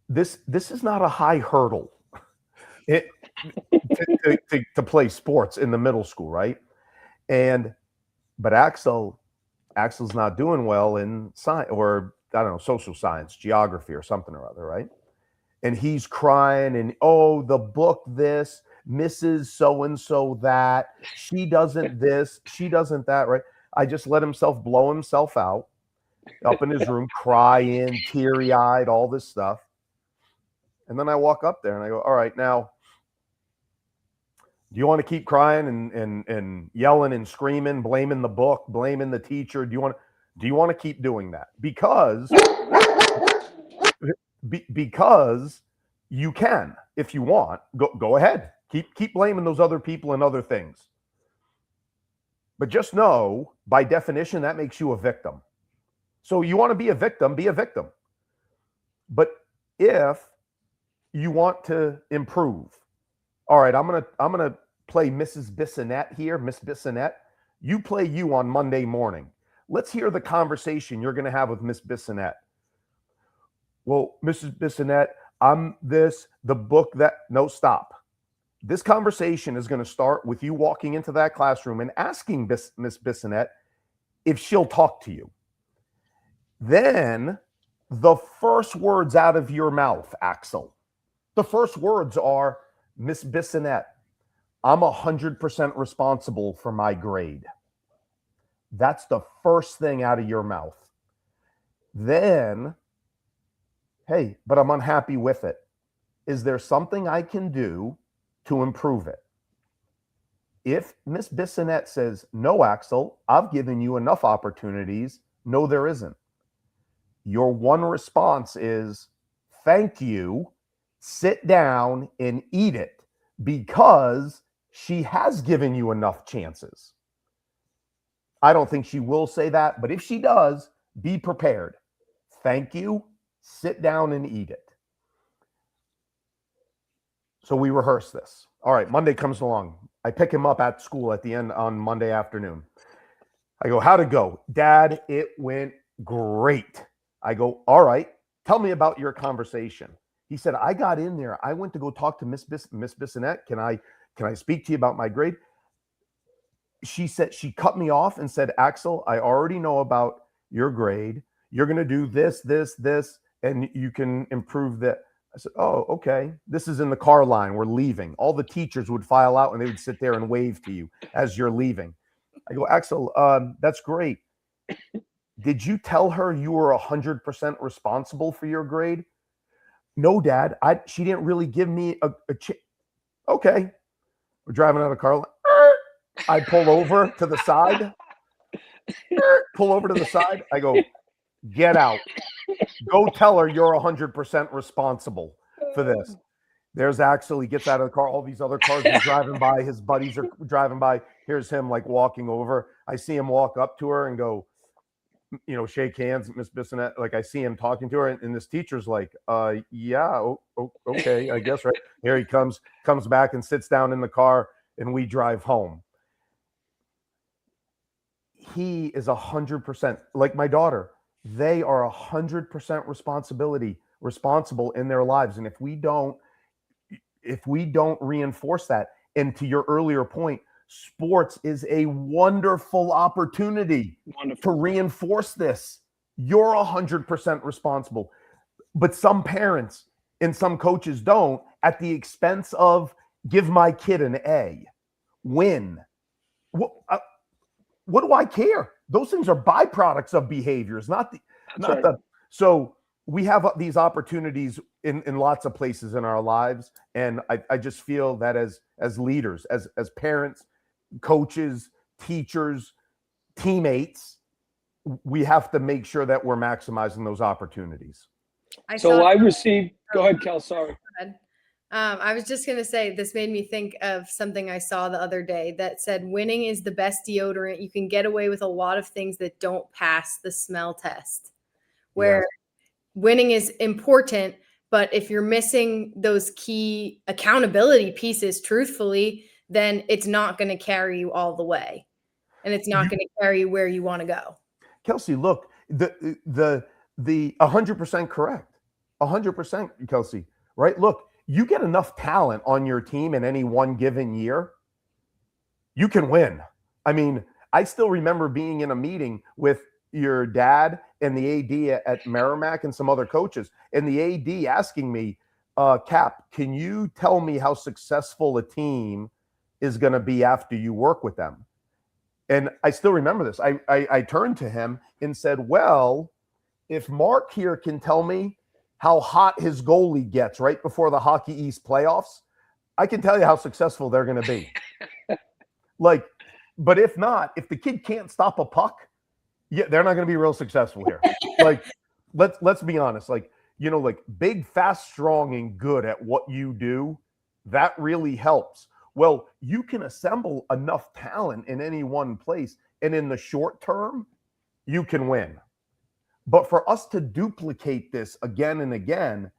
Speaker 2: This is not a high hurdle to play sports in the middle school, right? But Axel's not doing well in science, or I don't know, social science, geography, or something or other, right? And he's crying, and oh, the book this, Mrs. So-and-so that, she doesn't this, she doesn't that, right? I just let himself blow himself out up in his room, crying, teary-eyed, all this stuff. And then I walk up there and I go, all right, now, do you want to keep crying and yelling and screaming, blaming the book, blaming the teacher? Do you want to keep doing that? Because You can, if you want, go ahead. Keep blaming those other people and other things. But just know, by definition, that makes you a victim. So you want to be a victim, be a victim. But if you want to improve, all right, I'm gonna play Mrs. Bissonette here, Miss Bissonette. You play you on Monday morning. Let's hear the conversation you're gonna have with Miss Bissonette. Well, Mrs. Bissonette, I'm this, the book that, no, stop. This conversation is going to start with you walking into that classroom and asking Miss Bissonette if she'll talk to you. Then the first words out of your mouth, Axel, the first words are, Miss Bissonette, I'm 100% responsible for my grade. That's the first thing out of your mouth. Then, hey, but I'm unhappy with it. Is there something I can do to improve it? If Miss Bissonette says, no, Axel, I've given you enough opportunities, no, there isn't. Your one response is, thank you, sit down and eat it, because she has given you enough chances. I don't think she will say that, but if she does, be prepared. Thank you, sit down and eat it. So we rehearse this. All right, Monday comes along. I pick him up at school at the end on Monday afternoon. I go, how'd it go? Dad, it went great. I go, all right, tell me about your conversation. He said, I got in there. I went to go talk to Miss Bissonette. Can I speak to you about my grade? She said, she cut me off and said, Axel, I already know about your grade. You're going to do this, and you can improve that. I said, oh, okay. This is in the car line. We're leaving. All the teachers would file out and they would sit there and wave to you as you're leaving. I go, Axel, that's great. Did you tell her you were 100% responsible for your grade? No, Dad. She didn't really give me a okay. We're driving out of the car line. I pull over to the side. Pull over to the side. I go, get out. Go tell her you're 100% responsible for this. There's Axel. He gets out of the car. All these other cars are driving by. His buddies are driving by. Here's him like walking over. I see him walk up to her and go, shake hands, Miss Bissonette. Like I see him talking to her, and this teacher's like, yeah, okay, I guess, right. Here he comes back and sits down in the car, and we drive home. He is 100%, like my daughter. They are 100% responsible in their lives. And if we don't reinforce that, and to your earlier point, sports is a wonderful opportunity to reinforce this. You're 100% responsible. But some parents and some coaches don't, at the expense of give my kid an A, win. What do I care? Those things are byproducts of behaviors, not the. So we have these opportunities in lots of places in our lives, and I just feel that as leaders, as parents, coaches, teachers, teammates, we have to make sure that we're maximizing those opportunities.
Speaker 3: Go ahead, Kel, sorry.
Speaker 1: I was just going to say, this made me think of something I saw the other day that said winning is the best deodorant. You can get away with a lot of things that don't pass the smell test, where winning is important. But if you're missing those key accountability pieces, truthfully, then it's not going to carry you all the way, and it's not going to carry you where you want to go.
Speaker 2: Kelsey, look, the 100% correct, 100%, Kelsey, right? Look, you get enough talent on your team in any one given year, you can win. I mean, I still remember being in a meeting with your dad and the AD at Merrimack and some other coaches, and the AD asking me, Cap, can you tell me how successful a team is going to be after you work with them? And I still remember this. I turned to him and said, well, if Mark here can tell me how hot his goalie gets right before the Hockey East playoffs, I can tell you how successful they're going to be. But if not, if the kid can't stop a puck, they're not going to be real successful here. Let's be honest. Like, like big, fast, strong, and good at what you do, that really helps. Well, you can assemble enough talent in any one place, and in the short term, you can win. But for us to duplicate this again and again,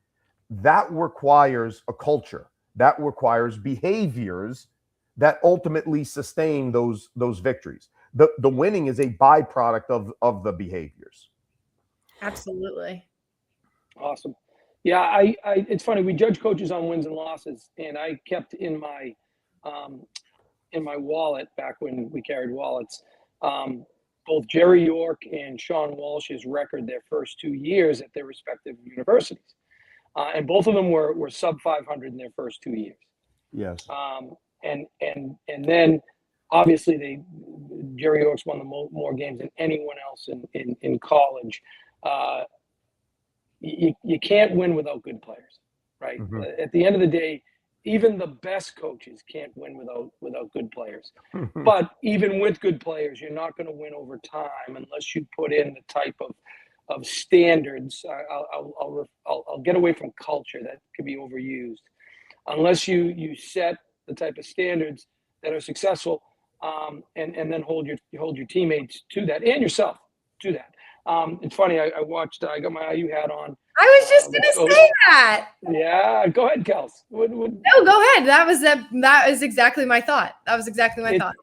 Speaker 2: that requires a culture. That requires behaviors that ultimately sustain those victories. The winning is a byproduct of the behaviors.
Speaker 1: Absolutely.
Speaker 3: Awesome. Yeah, I it's funny, we judge coaches on wins and losses, and I kept in my wallet back when we carried wallets, both Jerry York and Sean Walsh's record their first 2 years at their respective universities. And both of them were sub 500 in their first 2 years.
Speaker 2: Yes.
Speaker 3: And then obviously Jerry York's won the more games than anyone else in college. You can't win without good players, right?
Speaker 2: Mm-hmm.
Speaker 3: At the end of the day, even the best coaches can't win without good players. But even with good players, you're not going to win over time unless you put in the type of standards. I'll get away from culture, that could be overused. Unless you set the type of standards that are successful, and then hold your teammates to that, and yourself to that. It's funny. I watched. I got my IU hat on.
Speaker 1: I was just gonna say that.
Speaker 3: Yeah, go ahead, Kels.
Speaker 1: No, go ahead. That is exactly my thought. That was exactly my thought.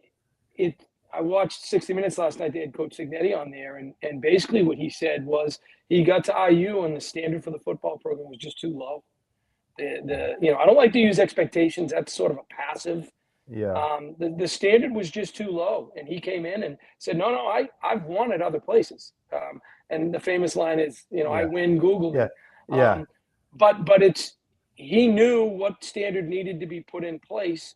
Speaker 3: I watched 60 Minutes last night. They had Coach Signetti on there, and basically what he said was he got to IU and the standard for the football program was just too low. I don't like to use expectations. That's sort of a passive.
Speaker 2: Yeah.
Speaker 3: The standard was just too low, and he came in and said, "No, I've won at other places." And the famous line is, I win, Google.
Speaker 2: Yeah. Yeah.
Speaker 3: But he knew what standard needed to be put in place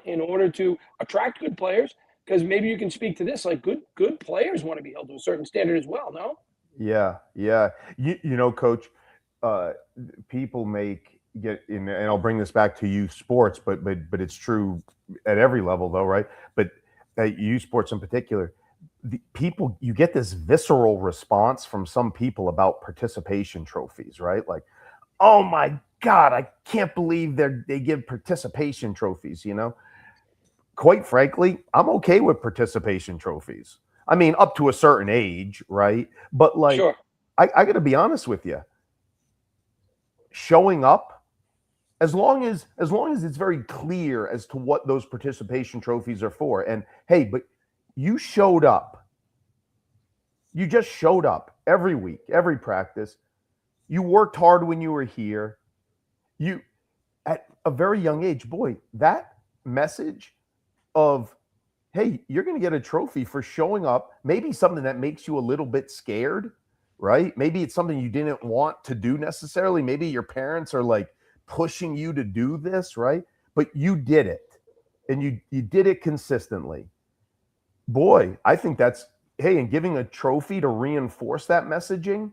Speaker 3: in order to attract good players. Because maybe you can speak to this, like good players want to be held to a certain standard as well. No.
Speaker 2: Yeah. Yeah. Coach, people and I'll bring this back to youth sports, but it's true at every level though, right? But at youth sports in particular, you get this visceral response from some people about participation trophies, right? Like, oh my God, I can't believe they give participation trophies, Quite frankly, I'm okay with participation trophies. I mean, up to a certain age, right? But like,
Speaker 3: sure.
Speaker 2: I got to be honest with you. Showing up, as long as it's very clear as to what those participation trophies are for, and hey, but you showed up. You just showed up every week, every practice. You worked hard when you were here. You, at a very young age, boy, that message of, hey, you're going to get a trophy for showing up, maybe something that makes you a little bit scared, right? Maybe it's something you didn't want to do necessarily. Maybe your parents are like pushing you to do this, right? But you did it, and you did it consistently. Boy, I think that's, hey, and giving a trophy to reinforce that messaging,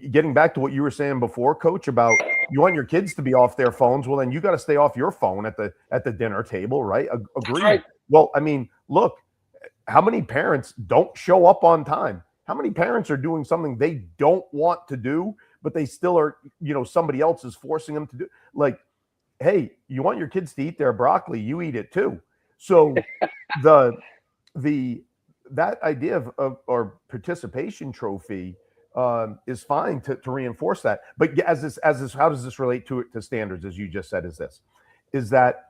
Speaker 2: getting back to what you were saying before, Coach, about you want your kids to be off their phones. Well, then you got to stay off your phone at the dinner table, right? Agreed.
Speaker 3: Right.
Speaker 2: Well, I mean, look, how many parents don't show up on time? How many parents are doing something they don't want to do, but they still are, somebody else is forcing them to do? Like, hey, you want your kids to eat their broccoli, you eat it too. So that idea of or participation trophy is fine to reinforce that. But as this, how does this relate to standards? As you just said, is that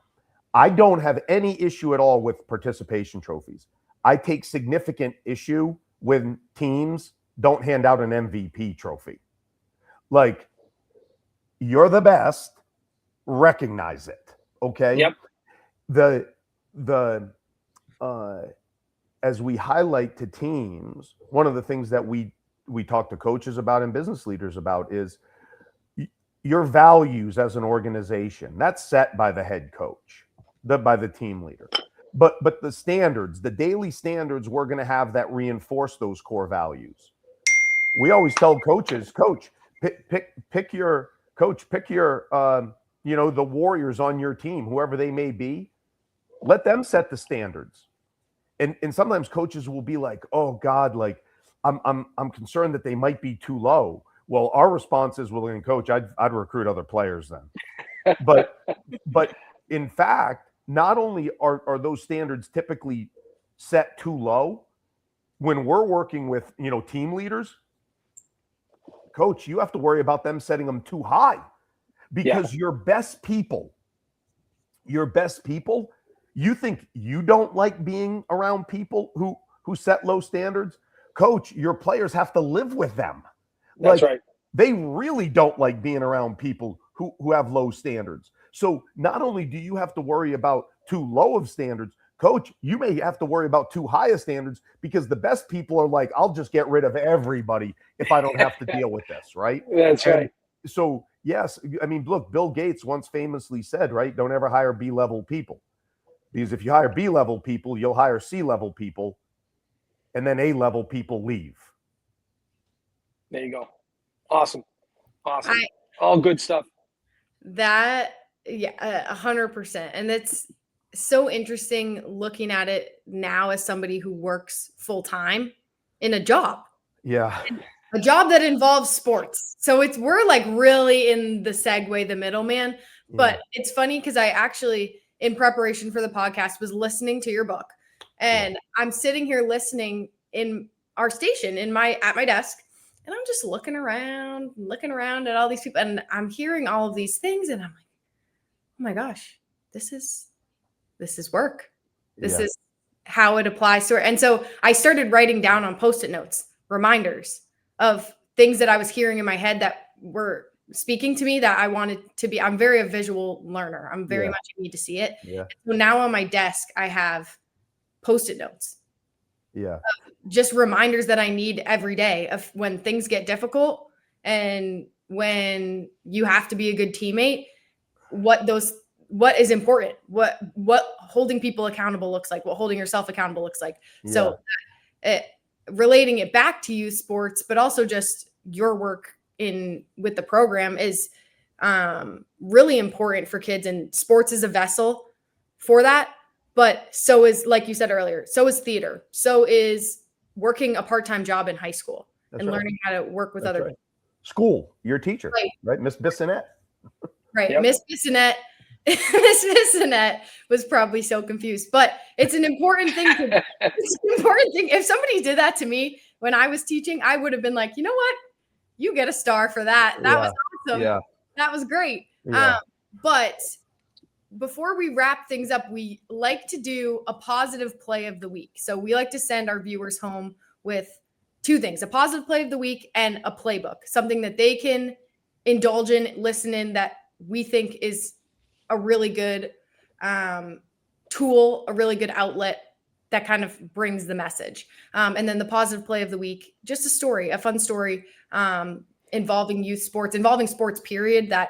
Speaker 2: I don't have any issue at all with participation trophies. I take significant issue when teams don't hand out an MVP trophy. Like, you're the best, recognize it. Okay.
Speaker 3: Yep.
Speaker 2: The as we highlight to teams, one of the things that we talk to coaches about and business leaders about is your values as an organization. That's set by the head coach, by the team leader. But the standards, the daily standards, we're going to have that reinforce those core values. We always tell coaches, coach, pick your the warriors on your team, whoever they may be. Let them set the standards. And sometimes coaches will be like, oh God, like I'm concerned that they might be too low. Well, our response is, well, then, coach, I'd recruit other players then. But in fact, not only are those standards typically set too low, when we're working with, team leaders, coach, you have to worry about them setting them too high, because your best people, you think you don't like being around people who set low standards. Coach, your players have to live with them.
Speaker 3: That's right.
Speaker 2: They really don't like being around people who have low standards. So not only do you have to worry about too low of standards, coach, you may have to worry about too high of standards, because the best people are like, I'll just get rid of everybody if I don't have to deal with this, right?
Speaker 3: That's right.
Speaker 2: So, yes, I mean, look, Bill Gates once famously said, right, don't ever hire B-level people. Because if you hire B-level people, you'll hire C-level people, and then A-level people leave.
Speaker 3: There you go. Awesome. All good stuff.
Speaker 1: That, 100%. And that's so interesting looking at it now as somebody who works full time in a job.
Speaker 2: Yeah.
Speaker 1: A job that involves sports. So we're like really in the segue, the middleman. But it's funny because I actually, in preparation for the podcast, was listening to your book. And I'm sitting here listening in our station at my desk. And I'm just looking around at all these people. And I'm hearing all of these things. And I'm like, oh my gosh, this is work. This is how it applies to it. And so I started writing down on Post-it notes, reminders of things that I was hearing in my head that were speaking to me, that I wanted to be. I'm very a visual learner. I'm very much need to see it.
Speaker 2: Yeah.
Speaker 1: So now on my desk, I have Post-it notes.
Speaker 2: Yeah.
Speaker 1: Just reminders that I need every day of when things get difficult and when you have to be a good teammate, what is important, what holding people accountable looks like, what holding yourself accountable looks like. So relating it back to youth sports, but also just your work with the program is really important for kids, and sports is a vessel for that. But so is, like you said earlier, so is theater. So is working a part-time job in high school. That's and learning how to work with other people.
Speaker 2: School, your teacher, right? Miss Bissonette.
Speaker 1: Right. Yep. Miss Bissonette. Miss Bissonette was probably so confused, but it's an important thing. It's an important thing. If somebody did that to me when I was teaching, I would have been like, you know what? You get a star for that. That was awesome. Yeah. That was great. Yeah. But before we wrap things up, we like to do a positive play of the week. So we like to send our viewers home with two things: a positive play of the week and a playbook, something that they can indulge in, listen in, that we think is a really good tool, a really good outlet that kind of brings the message. And then the positive play of the week, just a story, a fun story involving youth sports, involving sports, period, that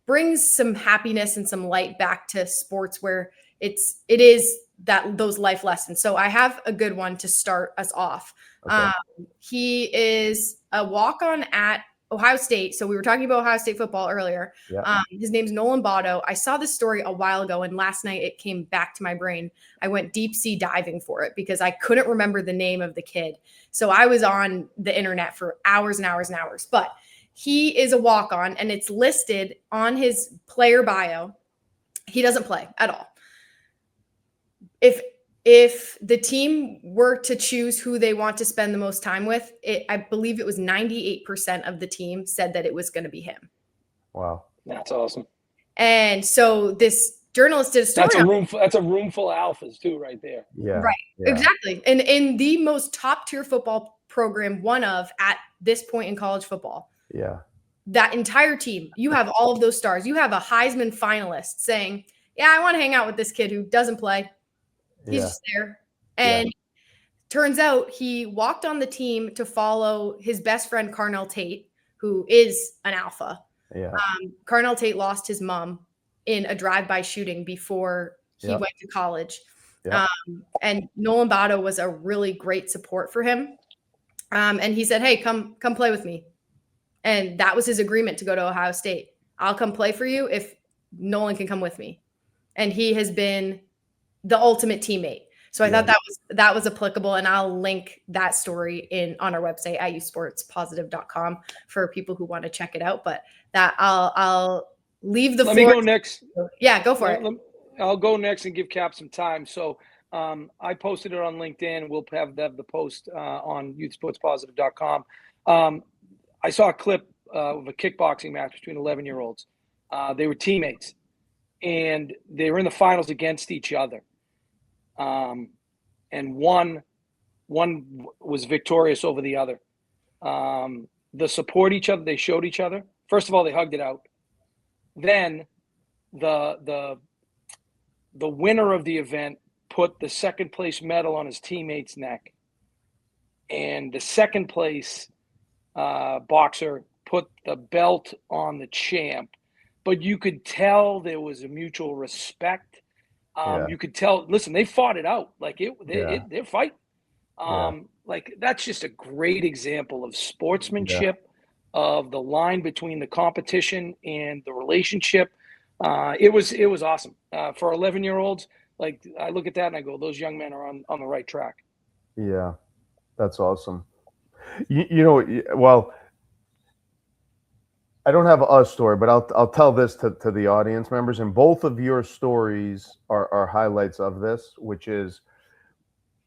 Speaker 1: brings some happiness and some light back to sports, where it is that those life lessons. So I have a good one to start us off. Okay. He is a walk-on at Ohio State. So we were talking about Ohio State football earlier. Yeah. His name's Nolan Botto. I saw this story a while ago, and last night it came back to my brain. I went deep sea diving for it because I couldn't remember the name of the kid. So I was on the internet for hours and hours and hours. But he is a walk-on, and it's listed on his player bio. He doesn't play at all. If the team were to choose who they want to spend the most time with, I believe it was 98% of the team said that it was going to be him.
Speaker 2: Wow.
Speaker 3: That's awesome.
Speaker 1: And so this journalist did a story.
Speaker 3: That's a room full of alphas too, right there.
Speaker 2: Yeah.
Speaker 1: Right. Yeah. Exactly. And in the most top tier football program, one of at this point in college football.
Speaker 2: Yeah.
Speaker 1: That entire team, you have all of those stars. You have a Heisman finalist saying, yeah, I want to hang out with this kid who doesn't play. He's just there. And turns out he walked on the team to follow his best friend, Carnell Tate, who is an alpha.
Speaker 2: Yeah.
Speaker 1: Carnell Tate lost his mom in a drive-by shooting before he went to college. Yep. And Nolan Botto was a really great support for him. And he said, hey, come play with me. And that was his agreement to go to Ohio State. I'll come play for you if Nolan can come with me. And he has been the ultimate teammate. So I thought that was applicable, and I'll link that story on our website at yousportspositive.com for people who want to check it out. But that I'll leave the
Speaker 3: Let
Speaker 1: floor.
Speaker 3: me go next.
Speaker 1: Yeah, go for it.
Speaker 3: I'll go next and give Cap some time. So I posted it on LinkedIn. We'll have the post on youthsportspositive.com. I saw a clip of a kickboxing match between 11-year-olds. They were teammates, and they were in the finals against each other. And one was victorious over the other. The support each other, they showed each other. First of all, they hugged it out. Then the winner of the event put the second place medal on his teammate's neck, and the second place boxer put the belt on the champ. But you could tell there was a mutual respect. You could tell. Listen, they fought it out. Like they're fighting. Like that's just a great example of sportsmanship, of the line between the competition and the relationship. It was awesome for 11-year-olds. Like I look at that and I go, those young men are on the right track.
Speaker 2: Yeah, that's awesome. You know, well, I don't have a story, but I'll tell this to the audience members, and both of your stories are highlights of this, which is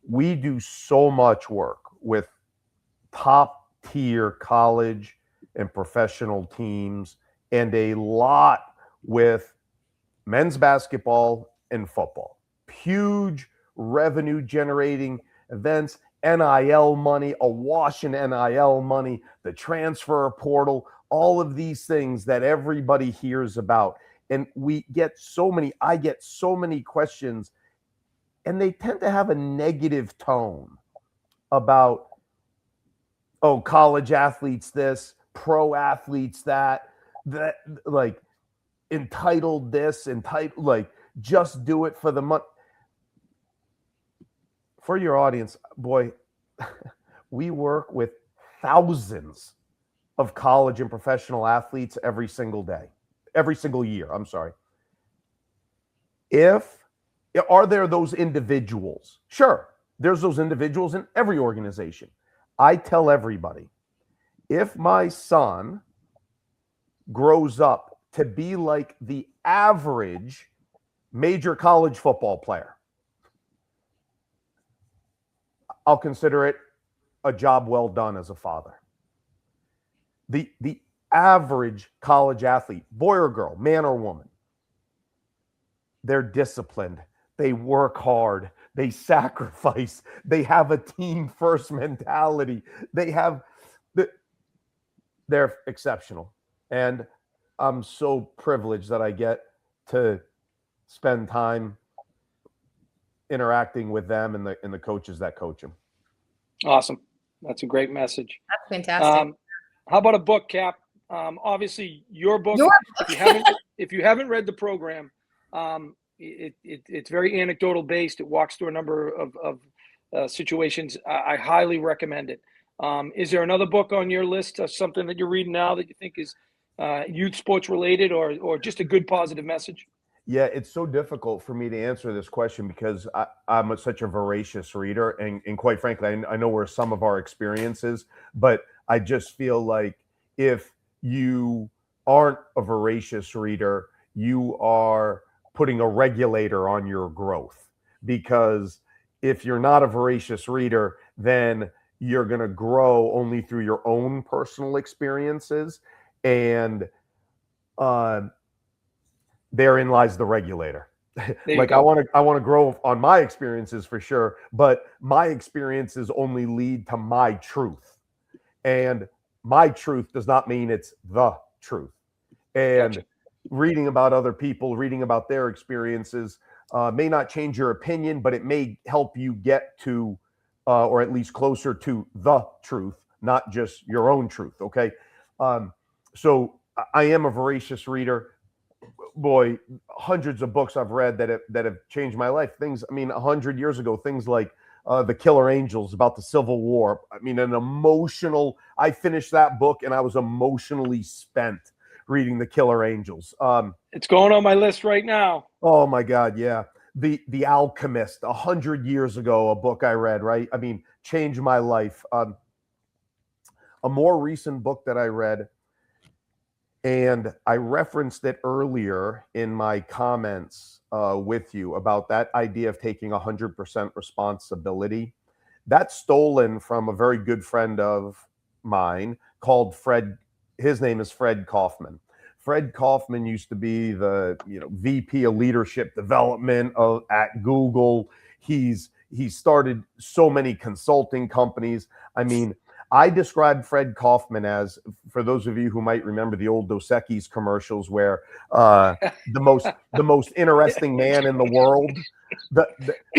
Speaker 2: we do so much work with top tier college and professional teams, and a lot with men's basketball and football. Huge revenue generating events, NIL money, awash in NIL money, the transfer portal, all of these things that everybody hears about. And I get so many questions, and they tend to have a negative tone about, oh, college athletes this, pro athletes that like entitled this, entitled, like just do it for the money. For your audience, boy, we work with thousands of college and professional athletes every single year. I'm sorry. Are there those individuals? Sure. There's those individuals in every organization. I tell everybody, if my son grows up to be like the average major college football player, I'll consider it a job well done as a father. The average college athlete, boy or girl, man or woman, they're disciplined. They work hard. They sacrifice. They have a team first mentality. They're exceptional. And I'm so privileged that I get to spend time interacting with them and the coaches that coach them.
Speaker 3: Awesome. That's a great message.
Speaker 1: That's fantastic.
Speaker 3: How about a book, Cap? Obviously, your book. If you haven't read the program, it's very anecdotal based. It walks through a number of situations. I highly recommend it. Is there another book on your list, something that you're reading now that you think is youth sports related, or just a good positive message?
Speaker 2: Yeah, it's so difficult for me to answer this question because I'm such a voracious reader, and quite frankly, I know where some of our experiences, but I just feel like if you aren't a voracious reader, you are putting a regulator on your growth. Because if you're not a voracious reader, then you're going to grow only through your own personal experiences, and therein lies the regulator. Like I want to grow on my experiences for sure, but my experiences only lead to my truth, and my truth does not mean it's the truth. And
Speaker 3: Gotcha.
Speaker 2: Reading about other people, reading about their experiences may not change your opinion, but it may help you get to or at least closer to the truth, not just your own truth. Okay. So I am a voracious reader. Boy, hundreds of books I've read that have changed my life. Things, 100 years ago, things like The Killer Angels about the Civil War. I finished that book and I was emotionally spent reading The Killer Angels.
Speaker 3: It's going on my list right now.
Speaker 2: Oh my God, yeah. The Alchemist, 100 years ago, a book I read, right? I mean, changed my life. A more recent book that I read, and I referenced it earlier in my comments with you about that idea of taking 100% responsibility. That's stolen from a very good friend of mine called Fred. His name is Fred Kaufman. Fred Kaufman used to be the VP of leadership development at Google. He started so many consulting companies. I mean, I described Fred Kaufman as, for those of you who might remember the old Dos Equis commercials, where the most interesting man in the world.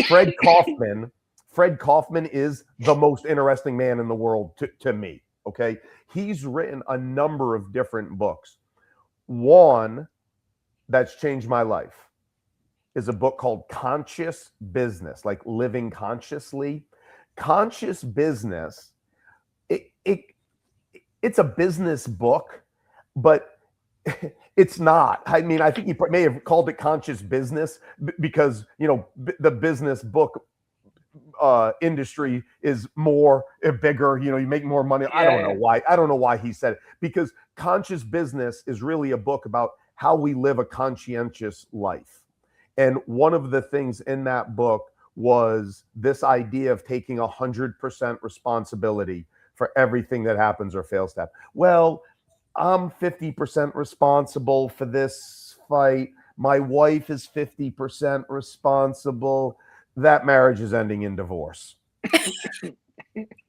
Speaker 2: Fred Kaufman is the most interesting man in the world to me. Okay, he's written a number of different books. One that's changed my life is a book called Conscious Business, like living consciously. Conscious Business. It's a business book, but it's not. I mean, I think he may have called it Conscious Business because the business book industry is bigger. You make more money. I don't know why. I don't know why he said it, because Conscious Business is really a book about how we live a conscientious life. And one of the things in that book was this idea of taking 100% responsibility for everything that happens or fails to happen. Well, I'm 50% responsible for this fight. My wife is 50% responsible. That marriage is ending in divorce.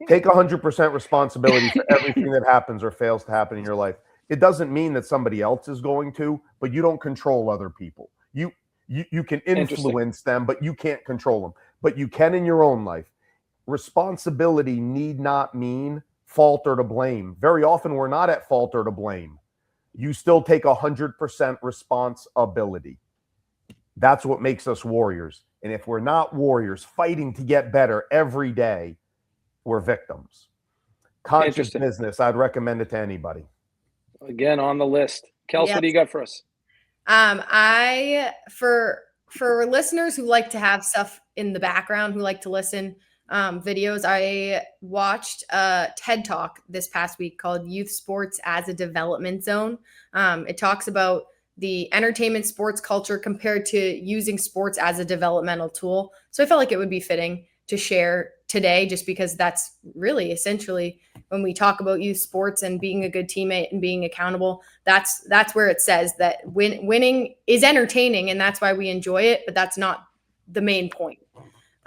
Speaker 2: Take 100% responsibility for everything that happens or fails to happen in your life. It doesn't mean that somebody else is going to, but you don't control other people. You can influence them, but you can't control them. But you can in your own life. Responsibility need not mean fault or to blame. Very often we're not at fault or to blame. You still take 100% responsibility. That's what makes us warriors. And if we're not warriors fighting to get better every day, we're victims. Conscious Business, I'd recommend it to anybody.
Speaker 3: Again, on the list. Kelsey, what do you got for us?
Speaker 1: For listeners who like to have stuff in the background, who like to listen videos, I watched a TED Talk this past week called Youth Sports as a Development Zone. It talks about the entertainment sports culture compared to using sports as a developmental tool. So I felt like it would be fitting to share today, just because that's really essentially when we talk about youth sports and being a good teammate and being accountable, that's where it says that winning is entertaining and that's why we enjoy it, but that's not the main point.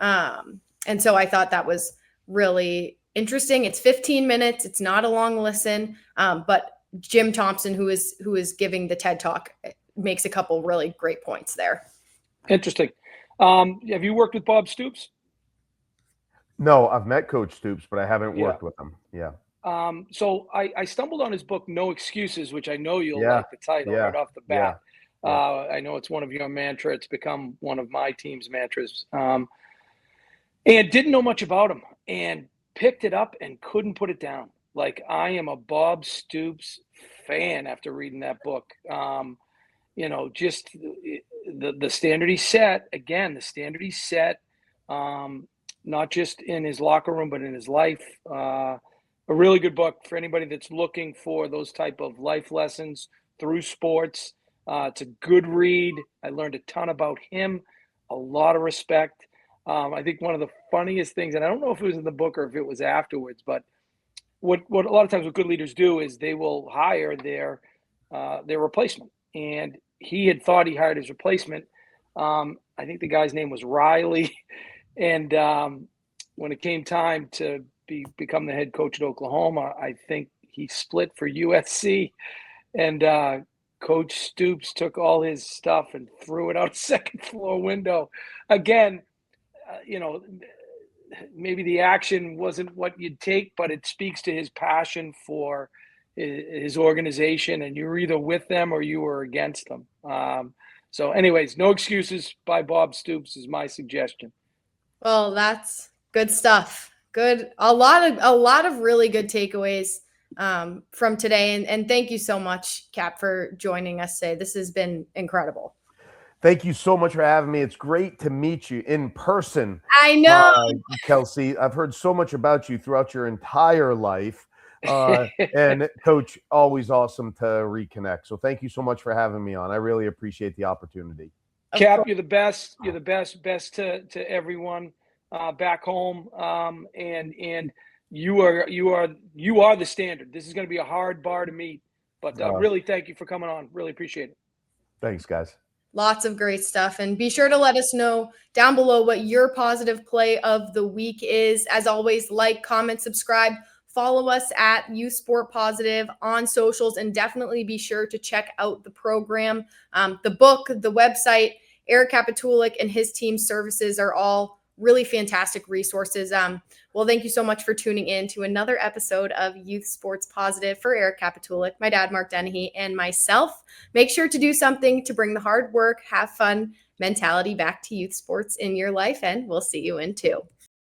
Speaker 1: And so I thought that was really interesting. It's 15 minutes. It's not a long listen, but Jim Thompson, who is giving the TED Talk, makes a couple really great points there.
Speaker 3: Interesting. Have you worked with Bob Stoops?
Speaker 2: No, I've met Coach Stoops, but I haven't worked with him. Yeah.
Speaker 3: So I stumbled on his book, No Excuses, which I know you'll like the title right off the bat. I know it's one of your mantras. It's become one of my team's mantras. And didn't know much about him and picked it up and couldn't put it down. Like, I am a Bob Stoops fan after reading that book. Just the standard he set, again, not just in his locker room, but in his life. A really good book for anybody that's looking for those type of life lessons through sports. It's a good read. I learned a ton about him, a lot of respect. I think one of the funniest things, and I don't know if it was in the book or if it was afterwards, but what a lot of times what good leaders do is they will hire their replacement. And he had thought he hired his replacement. I think the guy's name was Riley. And when it came time to become the head coach at Oklahoma, I think he split for USC. And Coach Stoops took all his stuff and threw it out a second floor window. Again, maybe the action wasn't what you'd take, but it speaks to his passion for his organization, and you were either with them or you were against them. So anyways, No Excuses by Bob Stoops is my suggestion.
Speaker 1: Well, that's good stuff. Good. A lot of really good takeaways from today. And thank you so much, Cap, for joining us today. This has been incredible.
Speaker 2: Thank you so much for having me. It's great to meet you in person,
Speaker 1: I know.
Speaker 2: Kelsey. I've heard so much about you throughout your entire life. And Coach, always awesome to reconnect. So thank you so much for having me on. I really appreciate the opportunity.
Speaker 3: Cap, you're the best. You're the best to everyone back home. And you are the standard. This is going to be a hard bar to meet, but really thank you for coming on. Really appreciate it.
Speaker 2: Thanks, guys.
Speaker 1: Lots of great stuff. And be sure to let us know down below what your positive play of the week is. As always, like, comment, subscribe, follow us at Youth Sport Positive on socials, and definitely be sure to check out the program, the book, the website. Eric Kapitulik and his team's services are all really fantastic resources. Well, thank you so much for tuning in to another episode of Youth Sports Positive. For Eric Kapitulik, my dad, Mark Dennehy, and myself, make sure to do something to bring the hard work, have fun mentality back to youth sports in your life, and we'll see you in 2.